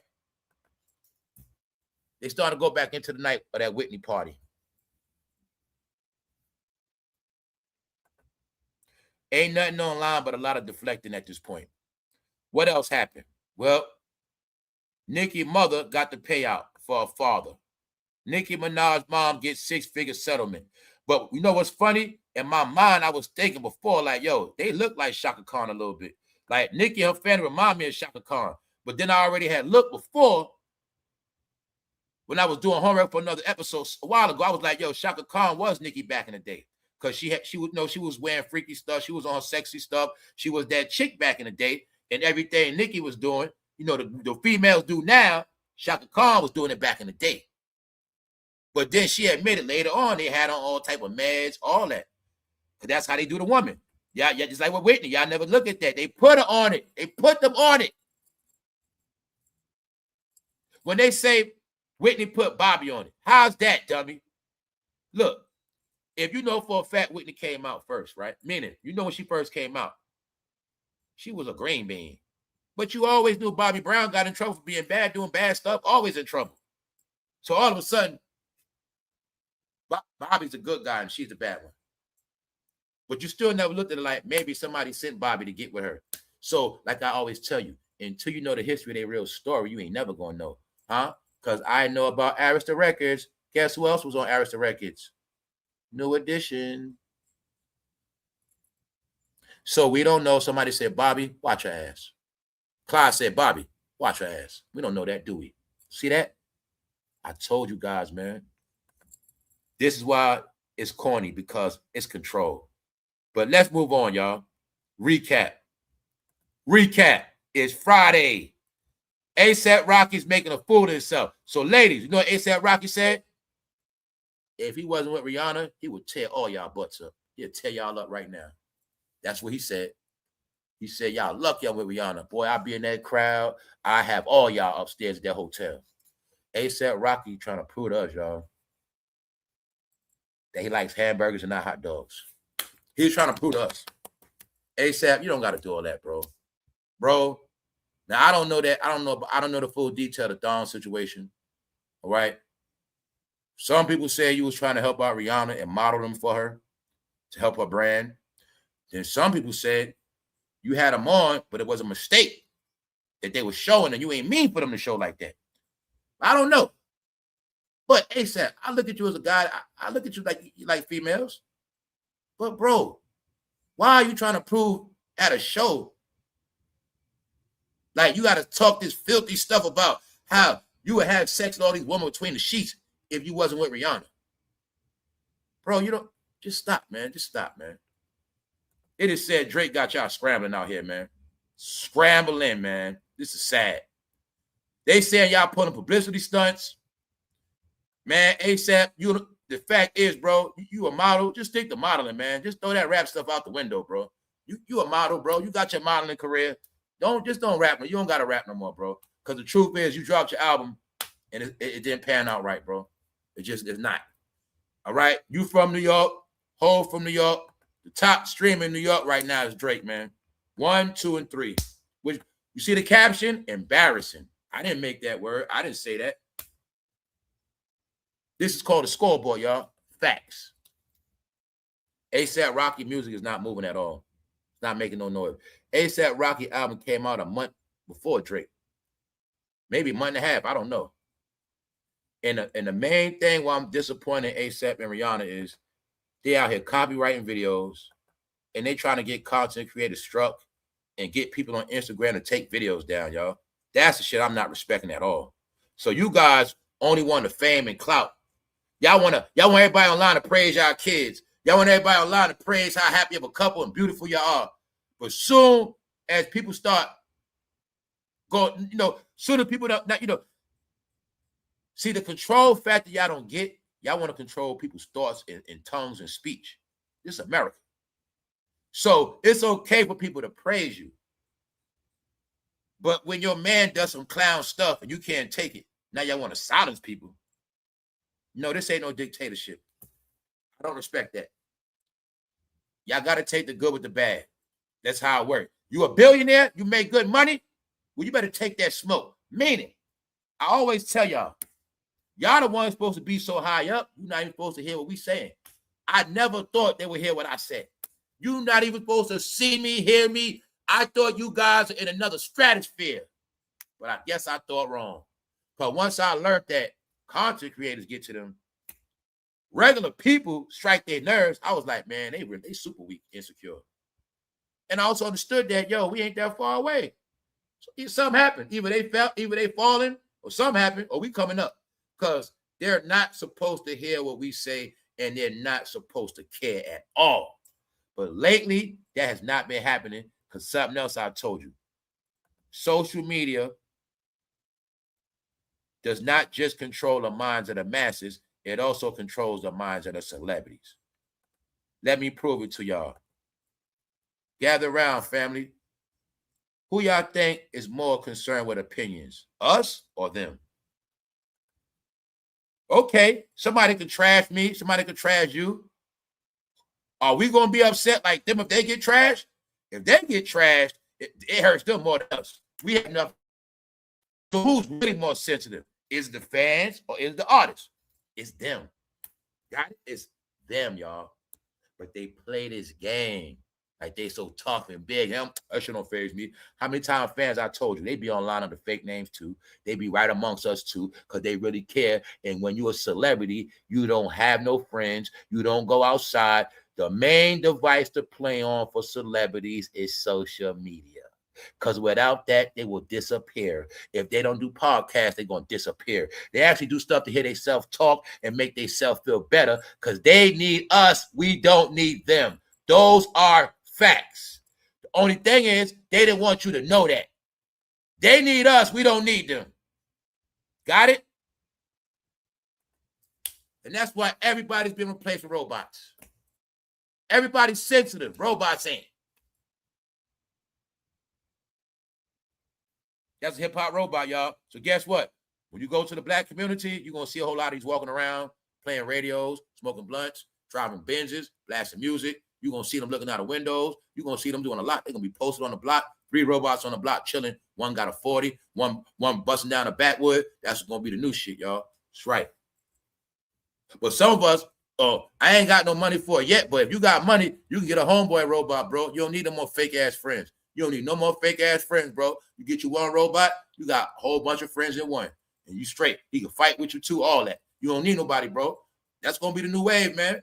they starting to go back into the night of that Whitney party. Ain't nothing online but a lot of deflecting at this point. What else happened? Well, Nicki's mother got the payout for her father. Nicki Minaj's mom gets 6-figure settlement. But you know what's funny? In my mind, I was thinking before, like, yo, they look like Shaka Khan a little bit. Like, Nicki and her family remind me of Shaka Khan. But then I already had looked before when I was doing homework for another episode a while ago. I was like, yo, Shaka Khan was Nicki back in the day. Because she was wearing freaky stuff. She was on sexy stuff. She was that chick back in the day. And everything Nicki was doing, you know, the females do now, Shaka Khan was doing it back in the day. But then she admitted later on they had on all type of meds, all that. Because that's how they do the woman. Yeah, just like with Whitney. Y'all never look at that. They put her on it. They put them on it. When they say Whitney put Bobby on it, how's that, dummy? Look. If you know for a fact Whitney came out first, right? Meaning, you know when she first came out, she was a green bean. But you always knew Bobby Brown got in trouble for being bad, doing bad stuff, always in trouble. So all of a sudden, Bobby's a good guy and she's the bad one. But you still never looked at it like maybe somebody sent Bobby to get with her. So, like I always tell you, until you know the history of their real story, you ain't never going to know. Huh? Because I know about Arista Records. Guess who else was on Arista Records? New Edition. So we don't know. Somebody said, Bobby, watch your ass. Clyde said, Bobby, watch your ass. We don't know that, do we? See that? I told you guys, man. This is why it's corny, because it's control. But let's move on, y'all. Recap. It's Friday. ASAP Rocky's making a fool of himself. So, ladies, you know what ASAP Rocky said? If he wasn't with Rihanna, he would tear all y'all butts up. He'll tear y'all up right now. That's what he said. He said, y'all lucky I'm with Rihanna. Boy, I'll be in that crowd. I have all y'all upstairs at that hotel. ASAP Rocky trying to prove to us, y'all, that he likes hamburgers and not hot dogs. He's trying to prove to us. ASAP, you don't got to do all that, bro. Bro, now I don't know that. I don't know the full detail of the Dawn situation. All right. Some people say you was trying to help out Rihanna and model them for her to help her brand. Then some people said you had them on, but it was a mistake that they were showing, and you ain't mean for them to show like that. I don't know. But ASAP, I look at you as a guy. I look at you like you like females. But bro, why are you trying to prove at a show? Like you got to talk this filthy stuff about how you would have sex with all these women between the sheets if you wasn't with Rihanna. Bro, you don't, just stop, man. Just stop, man. It is said Drake got y'all scrambling out here, man. Scrambling, man. This is sad. They saying y'all putting publicity stunts. Man, ASAP, the fact is, bro, you a model. Just stick to modeling, man. Just throw that rap stuff out the window, bro. You a model, bro. You got your modeling career. Don't rap. You don't got to rap no more, bro. Because the truth is, you dropped your album and it didn't pan out right, bro. It's not. All right? You from New York. Hov from New York. The top stream in New York right now is Drake, man. 1, 2, and 3. Which you see the caption? Embarrassing. I didn't make that word. I didn't say that. This is called a scoreboard, y'all. Facts. ASAP Rocky music is not moving at all. It's not making no noise. ASAP Rocky album came out a month before Drake. Maybe a month and a half. I don't know. And the main thing why I'm disappointed in ASAP and Rihanna is they out here copywriting videos and they trying to get content creators struck and get people on Instagram to take videos down, y'all. That's the shit I'm not respecting at all. So you guys only want the fame and clout. Y'all want everybody online to praise y'all kids. Y'all want everybody online to praise how happy of a couple and beautiful y'all are. But soon as people start going, soon as people don't, see the control factor y'all don't get. Y'all want to control people's thoughts and tongues and speech. This is America. So it's okay for people to praise you. But when your man does some clown stuff and you can't take it, now y'all want to silence people. No, this ain't no dictatorship. I don't respect that. Y'all got to take the good with the bad. That's how it works. You a billionaire, you make good money, well, you better take that smoke. Meaning, I always tell y'all the ones supposed to be so high up, you're not even supposed to hear what we saying. I never thought they would hear what I said. You're not even supposed to see me, hear me. I thought you guys are in another stratosphere. But I guess I thought wrong. Because once I learned that content creators get to them, regular people strike their nerves, I was like, man, they super weak, insecure. And I also understood that, we ain't that far away. So something happened. Either they falling, or something happened, or we coming up. Because they're not supposed to hear what we say, and they're not supposed to care at all. But lately, that has not been happening, because something else I told you. Social media does not just control the minds of the masses, it also controls the minds of the celebrities. Let me prove it to y'all. Gather around, family. Who y'all think is more concerned with opinions, us or them? Okay, somebody can trash me, somebody can trash you. Are we going to be upset like them if they get trashed? If they get trashed, it hurts them more than us. We have enough. So who's really more sensitive? Is it the fans or is it the artists? It's them. Got it? It's them, y'all. But they play this game like they so tough and big. That shit don't faze me. How many times fans I told you, they be online under fake names too. They be right amongst us too because they really care. And when you're a celebrity, you don't have no friends. You don't go outside. The main device to play on for celebrities is social media. Because without that, they will disappear. If they don't do podcasts, they're going to disappear. They actually do stuff to hear themselves talk and make themselves feel better because they need us. We don't need them. Those are facts. The only thing is, they didn't want you to know that. They need us. We don't need them. Got it? And that's why everybody's been replaced with robots. Everybody's sensitive. Robots ain't. That's a hip-hop robot, y'all. So guess what? When you go to the black community, you're going to see a whole lot of these walking around, playing radios, smoking blunts, driving Benzes, blasting music. You're going to see them looking out of windows. You're going to see them doing a lot. They're going to be posted on the block. 3 robots on the block chilling. One got a 40. One busting down a backwood. That's going to be the new shit, y'all. That's right. But some of us, I ain't got no money for it yet, but if you got money, you can get a homeboy robot, bro. You don't need no more fake-ass friends. You don't need no more fake-ass friends, bro. You get you one robot, you got a whole bunch of friends in one. And you straight. He can fight with you too, all that. You don't need nobody, bro. That's going to be the new wave, man.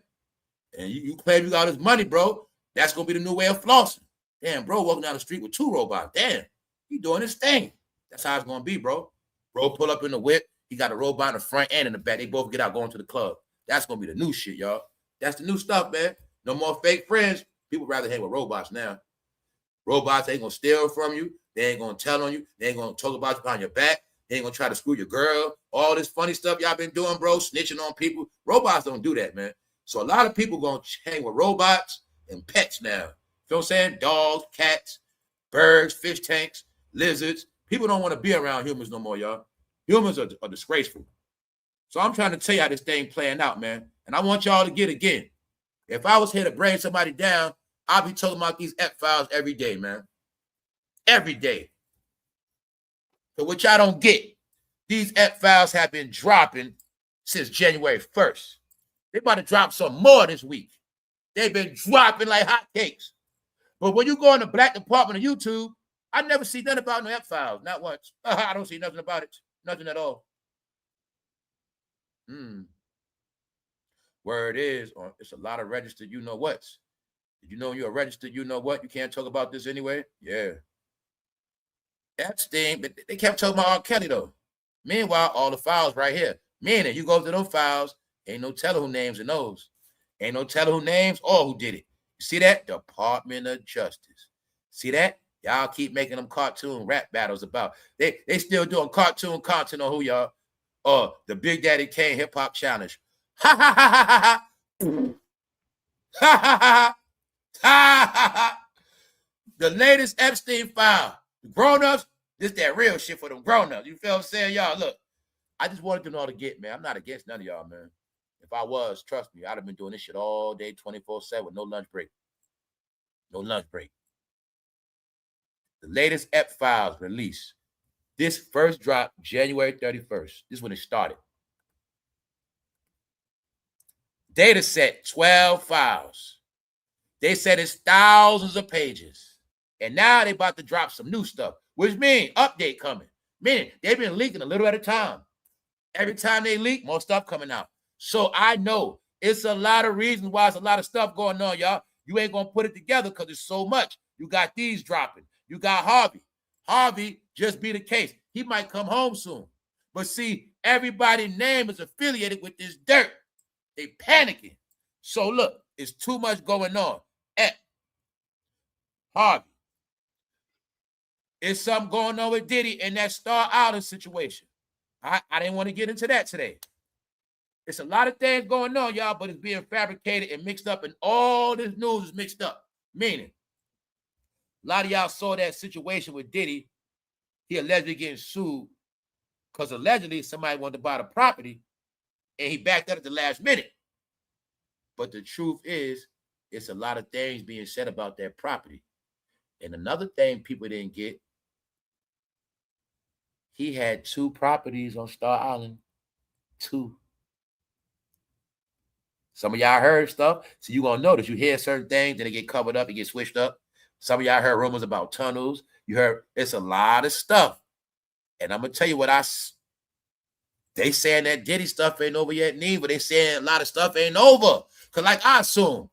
And you claim you got his money, bro. That's going to be the new way of flossing. Damn, bro, walking down the street with 2 robots. Damn, he doing his thing. That's how it's going to be, bro. Bro, pull up in the whip. He got a robot in the front and in the back. They both get out going to the club. That's going to be the new shit, y'all. That's the new stuff, man. No more fake friends. People rather hang with robots now. Robots ain't going to steal from you. They ain't going to tell on you. They ain't going to talk about you behind your back. They ain't going to try to screw your girl. All this funny stuff y'all been doing, bro, snitching on people. Robots don't do that, man. So a lot of people going to hang with robots and pets now. You know what I'm saying? Dogs, cats, birds, fish tanks, lizards. People don't want to be around humans no more, y'all. Humans are disgraceful. So I'm trying to tell you how this thing playing out, man. And I want y'all to get again. If I was here to bring somebody down, I'll be talking about these F-files every day, man. Every day. So what y'all don't get, these F-files have been dropping since January 1st. They about to drop some more this week. They've been dropping like hotcakes. But when you go in the black department of YouTube, I never see nothing about no F-files. Not once. I don't see nothing about it. Nothing at all. Word is, it's a lot of registered you-know-whats. Did you know you're a registered you-know-what? You can't talk about this anyway? Yeah. Epstein, but they kept talking about R. Kelly, though. Meanwhile, all the files right here. Meaning, you go to those files, ain't no telling who names in those. Ain't no telling who names or who did it. You see that? Department of Justice. See that? Y'all keep making them cartoon rap battles about. They still doing cartoon content on who y'all? The Big Daddy Kane Hip Hop Challenge. Ha ha ha ha ha ha. Ha ha ha ha. The latest Epstein file. The grown-ups, this that real shit for them grown-ups. You feel what I'm saying? Y'all, look. I just wanted them all to get, man. I'm not against none of y'all, man. If I was, trust me, I'd have been doing this shit all day, 24/7, with no lunch break. No lunch break. The latest Ep files released. This first dropped January 31st. This is when it started. Data set, 12 files. They said it's thousands of pages. And now they about to drop some new stuff, which means update coming. Meaning they've been leaking a little at a time. Every time they leak, more stuff coming out. So I know it's a lot of reasons why it's a lot of stuff going on, y'all. You ain't going to put it together because it's so much. You got these dropping. You got Harvey. Harvey just be the case. He might come home soon. But see, everybody's name is affiliated with this dirt. They panicking. So look, it's too much going on. Harvey. It's something going on with Diddy and that Star Island situation. I didn't want to get into that today. It's a lot of things going on, y'all, but it's being fabricated and mixed up, and all this news is mixed up. Meaning, a lot of y'all saw that situation with Diddy. He allegedly getting sued because allegedly somebody wanted to buy the property, and he backed out at the last minute. But the truth is, it's a lot of things being said about that property. And another thing people didn't get, he had 2 properties on Star Island. 2. Some of y'all heard stuff, so you're going to notice. You hear certain things, then they get covered up, it get switched up. Some of y'all heard rumors about tunnels. You heard it's a lot of stuff. And I'm going to tell you what they saying that Diddy stuff ain't over yet, neither. They saying a lot of stuff ain't over. Because like I assume,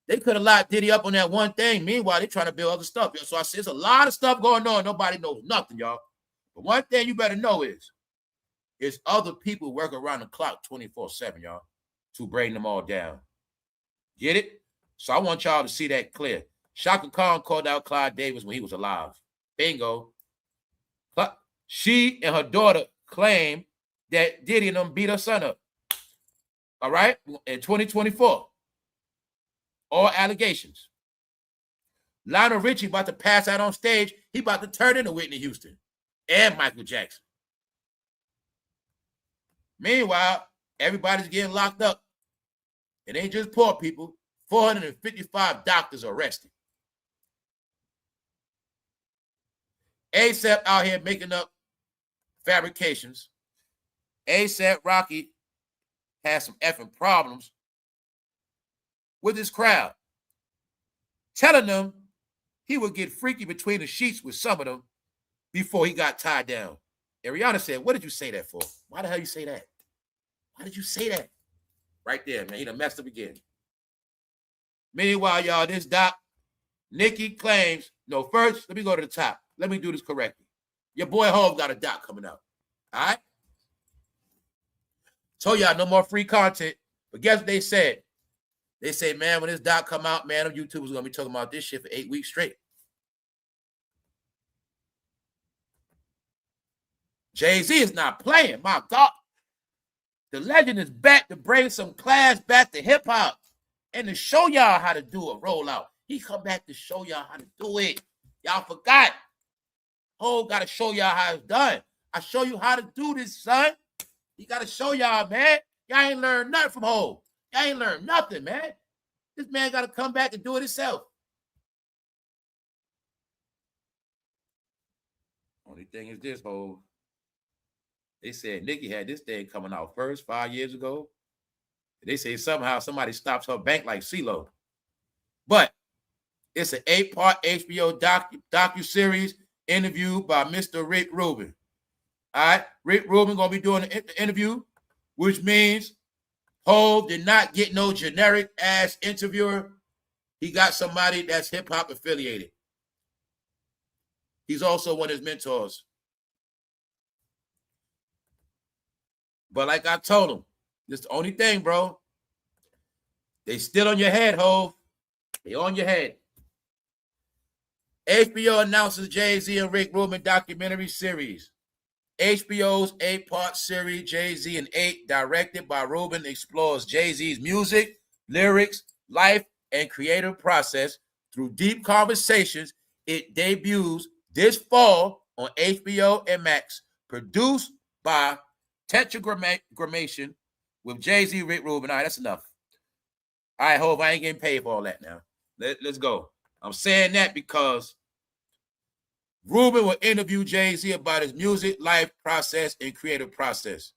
They could have locked Diddy up on that one thing. Meanwhile, they trying to build other stuff. So I said, there's a lot of stuff going on. Nobody knows nothing, y'all. But one thing you better know is other people work around the clock 24/7, y'all, to bring them all down. Get it? So I want y'all to see that clear. Shaka Khan called out Clyde Davis when he was alive. Bingo. She and her daughter claim that Diddy and them beat her son up. All right? In 2024. All allegations. Lionel Richie about to pass out on stage. He about to turn into Whitney Houston and Michael Jackson. Meanwhile, everybody's getting locked up. It ain't just poor people. 455 doctors arrested. ASAP out here making up fabrications. ASAP Rocky has some effing problems with his crowd, telling them he would get freaky between the sheets with some of them before he got tied down. And Rihanna said, what did you say that for? Why the hell you say that? Why did you say that? Right there, man. He done messed up again. Meanwhile, y'all, this doc, Nicki claims, no, first, let me go to the top. Let me do this correctly. Your boy Hov got a doc coming out. All right? Told y'all no more free content. But guess what they said? They say, man, when this doc come out, man, them YouTubers going to be talking about this shit for 8 weeks straight. Jay-Z is not playing. My God. The legend is back to bring some class back to hip-hop and to show y'all how to do a rollout. He come back to show y'all how to do it. Y'all forgot. Hov got to show y'all how it's done. I show you how to do this, son. He got to show y'all, man. Y'all ain't learned nothing from Hov. Y'all ain't learned nothing, man. This man got to come back and do it himself. Only thing is this, Hov. They said Nicki had this thing coming out first 5 years ago. They say somehow somebody stops her bank like CeeLo. But it's an 8-part HBO docu-series interviewed by Mr. Rick Rubin. All right? Rick Rubin going to be doing an interview, which means Hov did not get no generic-ass interviewer. He got somebody that's hip-hop affiliated. He's also one of his mentors. But like I told him, this is the only thing, bro. They still on your head, Hov. They on your head. HBO announces Jay-Z and Rick Rubin documentary series. HBO's 8-part series, Jay-Z and 8, directed by Rubin, explores Jay-Z's music, lyrics, life, and creative process through deep conversations. It debuts this fall on HBO and Max, produced by Tetragrammation with Jay-Z, Rick Rubin. All right, that's enough. All right, Hov, I ain't getting paid for all that now. Let's go. I'm saying that because Rubin will interview Jay-Z about his music, life, process, and creative process.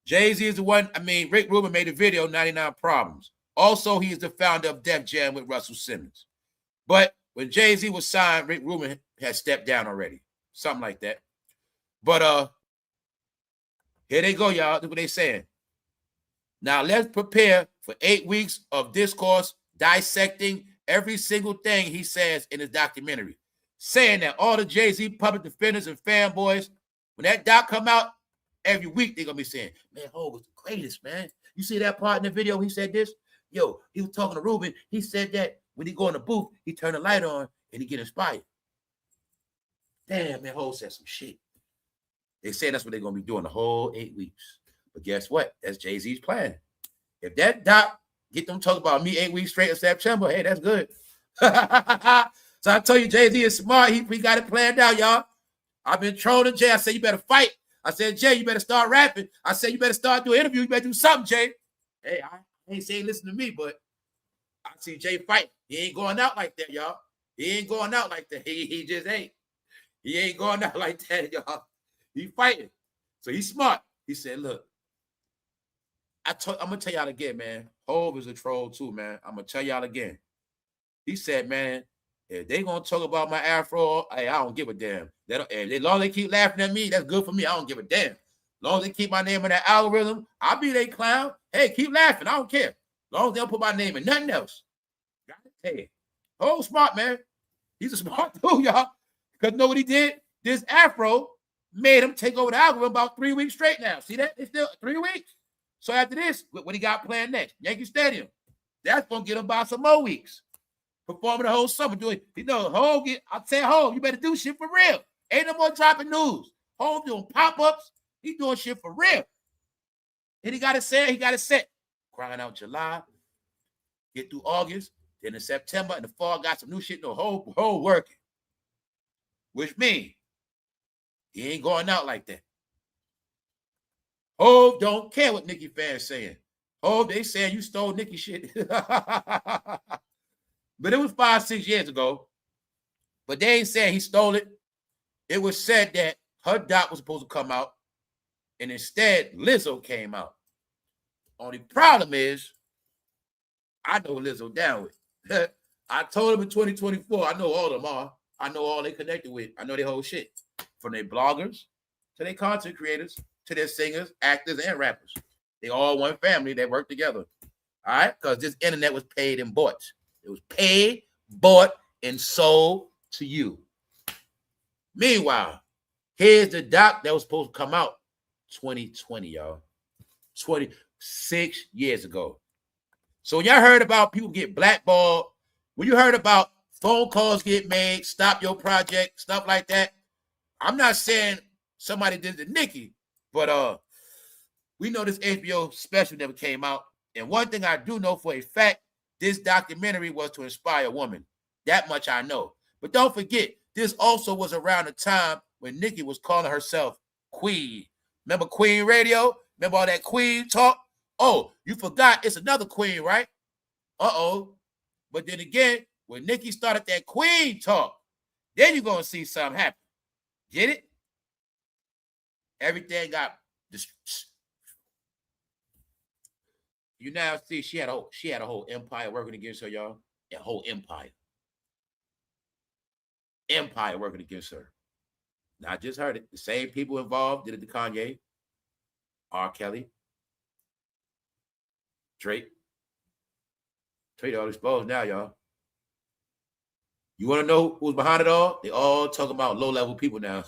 Jay-Z is the one, Rick Rubin made a video, 99 Problems. Also, he is the founder of Def Jam with Russell Simmons. But when Jay-Z was signed, Rick Rubin had stepped down already. Something like that. But here they go, y'all. That's what they saying. Now, let's prepare for 8 weeks of discourse dissecting every single thing he says in his documentary. Saying that all the Jay-Z public defenders and fanboys, when that doc come out, every week they're going to be saying, man, Hov was the greatest, man. You see that part in the video? He said this? Yo, he was talking to Rubin. He said that when he go in the booth, he turn the light on and he get inspired. Damn, man, Hov said some shit. They say that's what they're going to be doing the whole 8 weeks. But guess what? That's Jay-Z's plan. If that doc get them talking about me 8 weeks straight in September, hey, that's good. So I tell you, Jay-Z is smart. He got it planned out, y'all. I've been trolling Jay. I said, you better fight. I said, Jay, you better start rapping. I said, you better start doing interviews. You better do something, Jay. Hey, I ain't saying listen to me, but I see Jay fight. He ain't going out like that, y'all. He ain't going out like that. He just ain't. He ain't going out like that, y'all. He fighting. So he's smart. He said, look, I'm going to tell y'all again, man. Hov is a troll too, man. I'm going to tell y'all again. He said, man, if they going to talk about my afro, hey, I don't give a damn. As long as they keep laughing at me, that's good for me. I don't give a damn. As long as they keep my name in that algorithm, I'll be their clown. Hey, keep laughing. I don't care. long as they don't put my name in nothing else. Got it? Hey, oh, smart, man. He's a smart dude, y'all. Because you know what he did? This afro made him take over the algorithm about 3 weeks straight now. See that? It's still 3 weeks. So after this, what he got planned next? Yankee Stadium. That's going to get him by some more weeks. Performing the whole summer. Doing, I'll tell Hov, you better do shit for real. Ain't no more dropping news. Hov doing pop-ups. He doing shit for real. And he got it set. Crying out July. Get through August. Then in September and the fall, got some new shit. The whole working. Which means he ain't going out like that. Hov don't care what Nicki fans saying. Hov, they saying you stole Nicki shit. But it was 5-6 years ago. But they ain't saying he stole it. It was said that her doc was supposed to come out. And instead, Lizzo came out. Only problem is, I know Lizzo down with. I told him in 2024, I know all of them are. I know all they connected with. I know their whole shit. From their bloggers to their content creators to their singers, actors, and rappers. They all one family that work together. All right? Because this internet was paid and bought. It was paid, bought, and sold to you. Meanwhile, here's the doc that was supposed to come out 2020, y'all. 26 years ago. So when y'all heard about people get blackballed, when you heard about phone calls get made, stop your project, stuff like that, I'm not saying somebody did it to Nicki, but we know this HBO special never came out. And one thing I do know for a fact, this documentary was to inspire women. That much I know. But don't forget, this also was around the time when Nicki was calling herself Queen. Remember Queen Radio? Remember all that Queen talk? Oh, you forgot it's another Queen, right? Uh-oh. But then again, when Nicki started that Queen talk, then you're going to see something happen. Get it? Everything got this. You now see she had a whole empire working against her, y'all. A whole empire. Empire working against her. Now, I just heard it. The same people involved did it to Kanye, R. Kelly, Drake. Drake all exposed now, y'all. You want to know who's behind it all? They all talking about low-level people now.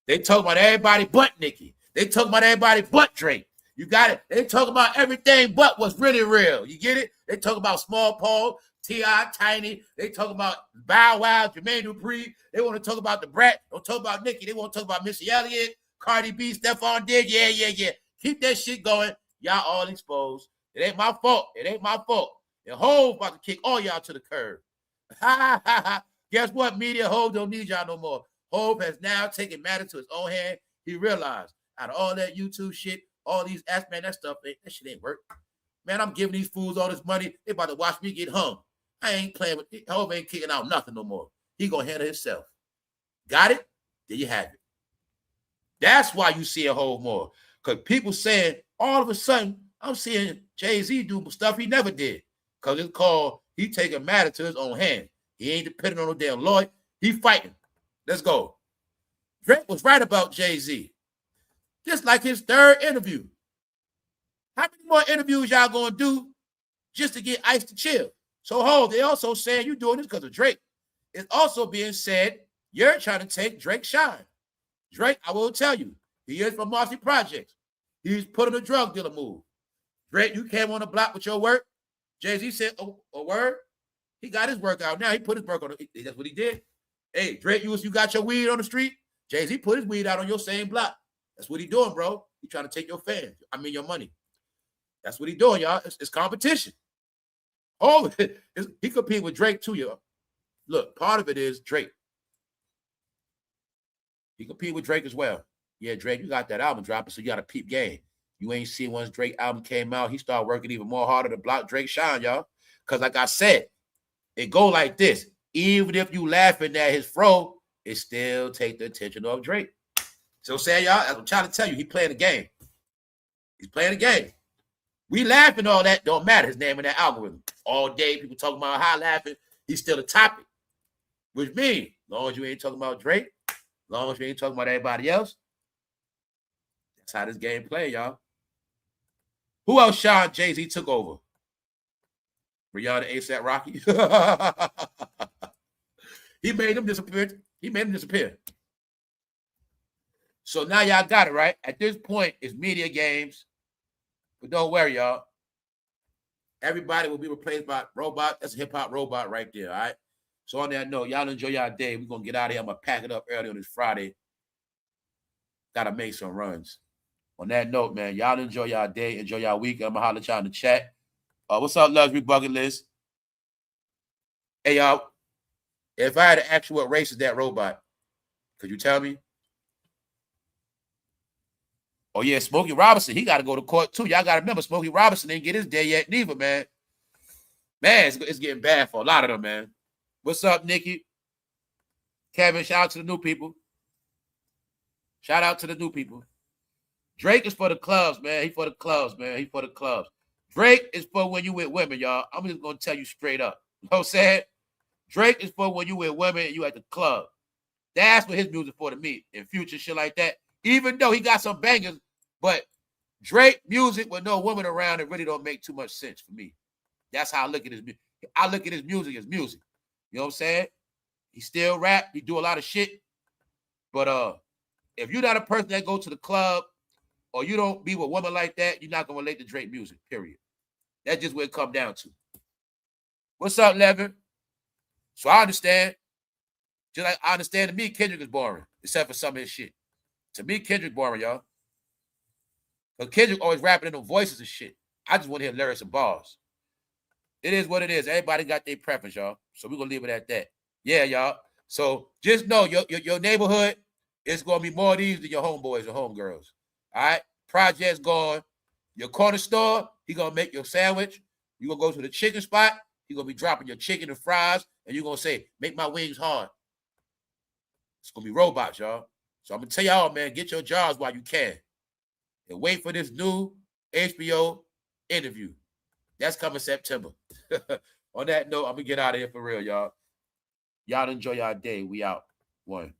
They talk about everybody but Nicki. They talk about everybody but Drake. You got it? They talk about everything but what's really real. You get it? They talk about Small Paul, T.I., Tiny. They talk about Bow Wow, Jermaine Dupri. They want to talk about the Brat. Don't talk about Nicki. They want to talk about Missy Elliott, Cardi B, Stephon Diggs. Yeah. Keep that shit going. Y'all all exposed. It ain't my fault. And Hov about to kick all y'all to the curb. Guess what, media? Hov don't need y'all no more. Hov has now taken matters to his own hand. He realized out of all that YouTube shit, all these ass, man, that shit ain't work. Man, I'm giving these fools all this money. They about to watch me get hung. I ain't playing with it. Hov ain't kicking out nothing no more. He gonna handle himself. Got it? There you have it. That's why you see a Hov more. Because people saying all of a sudden, I'm seeing Jay-Z do stuff he never did. Because it's called he taking matter to his own hand. He ain't depending on no damn lawyer. He fighting. Let's go. Drake was right about Jay-Z. Just like his third interview. How many more interviews y'all gonna do just to get Ice to chill? So Hov, they also saying you doing this because of Drake. It's also being said you're trying to take Drake's shine. Drake, I will tell you, he is from Marcy Projects. He's putting a drug dealer move. Drake, you came on the block with your work. Jay-Z said, a word. He got his work out now. He put his work on it. That's what he did. Hey, Drake, you got your weed on the street. Jay-Z put his weed out on your same block. That's what he doing, bro. He trying to take your fans. Your money. That's what he doing, y'all. It's competition. Oh, he compete with Drake too, y'all. Look, part of it is Drake. He compete with Drake as well. Yeah, Drake, you got that album dropping, so you got a peep game. You ain't seen once Drake album came out, he started working even more harder to block Drake shine, y'all. Because like I said, it go like this. Even if you laughing at his fro, it still take the attention of Drake. So say y'all, I'm trying to tell you, he playing the game. He's playing the game. We laughing, all that don't matter. His name in that algorithm. All day, people talking about how laughing. He's still a topic. Which means, as long as you ain't talking about Drake, as long as you ain't talking about everybody else, that's how this game play, y'all. Who else shot Jay-Z took over? Rihanna, Asaprocky. He made them disappear. He made them disappear. So now y'all got it, right? At this point, it's media games. But don't worry, y'all. Everybody will be replaced by robot. That's a hip-hop robot right there, all right? So on that note, y'all enjoy y'all day. We're going to get out of here. I'm going to pack it up early on this Friday. Got to make some runs. On that note, man, y'all enjoy y'all day. Enjoy y'all week. I'm going to holler at y'all in the chat. What's up, Luxury Bucket List? Hey, y'all. If I had to ask you what race is that robot, could you tell me? Oh, yeah, Smokey Robinson. He got to go to court, too. Y'all got to remember, Smokey Robinson didn't get his day yet neither, man. Man, it's getting bad for a lot of them, man. What's up, Nicki? Kevin, shout out to the new people. Shout out to the new people. Drake is for the clubs, man. He for the clubs, man. He for the clubs. Drake is for when you with women, y'all. I'm just going to tell you straight up. You know what I'm saying? Drake is for when you with women and you at the club. That's what his music for to me. In Future, shit like that. Even though he got some bangers, but Drake music with no woman around, it really don't make too much sense for me. That's how I look at his music. I look at his music as music. You know what I'm saying? He still rap. He do a lot of shit. But if you're not a person that go to the club or you don't be with a woman like that, you're not going to relate to Drake music, period. That's just what it come down to. What's up, Levin? So I understand. Just like I understand, to me, Kendrick is boring, except for some of his shit. To me, Kendrick boring, y'all. Because Kendrick always rapping in the voices and shit. I just want to hear lyrics and bars. It is what it is. Everybody got their preference, y'all. So we're going to leave it at that. Yeah, y'all. So just know your neighborhood is going to be more of these than your homeboys and homegirls. All right? Project's gone. Your corner store, he going to make your sandwich. You're going to go to the chicken spot. He's going to be dropping your chicken and fries. And you're going to say, make my wings hard. It's going to be robots, y'all. So I'm going to tell y'all, man, get your jobs while you can. And wait for this new HBO interview. That's coming September. On that note, I'm going to get out of here for real, y'all. Y'all enjoy y'all day. We out. One.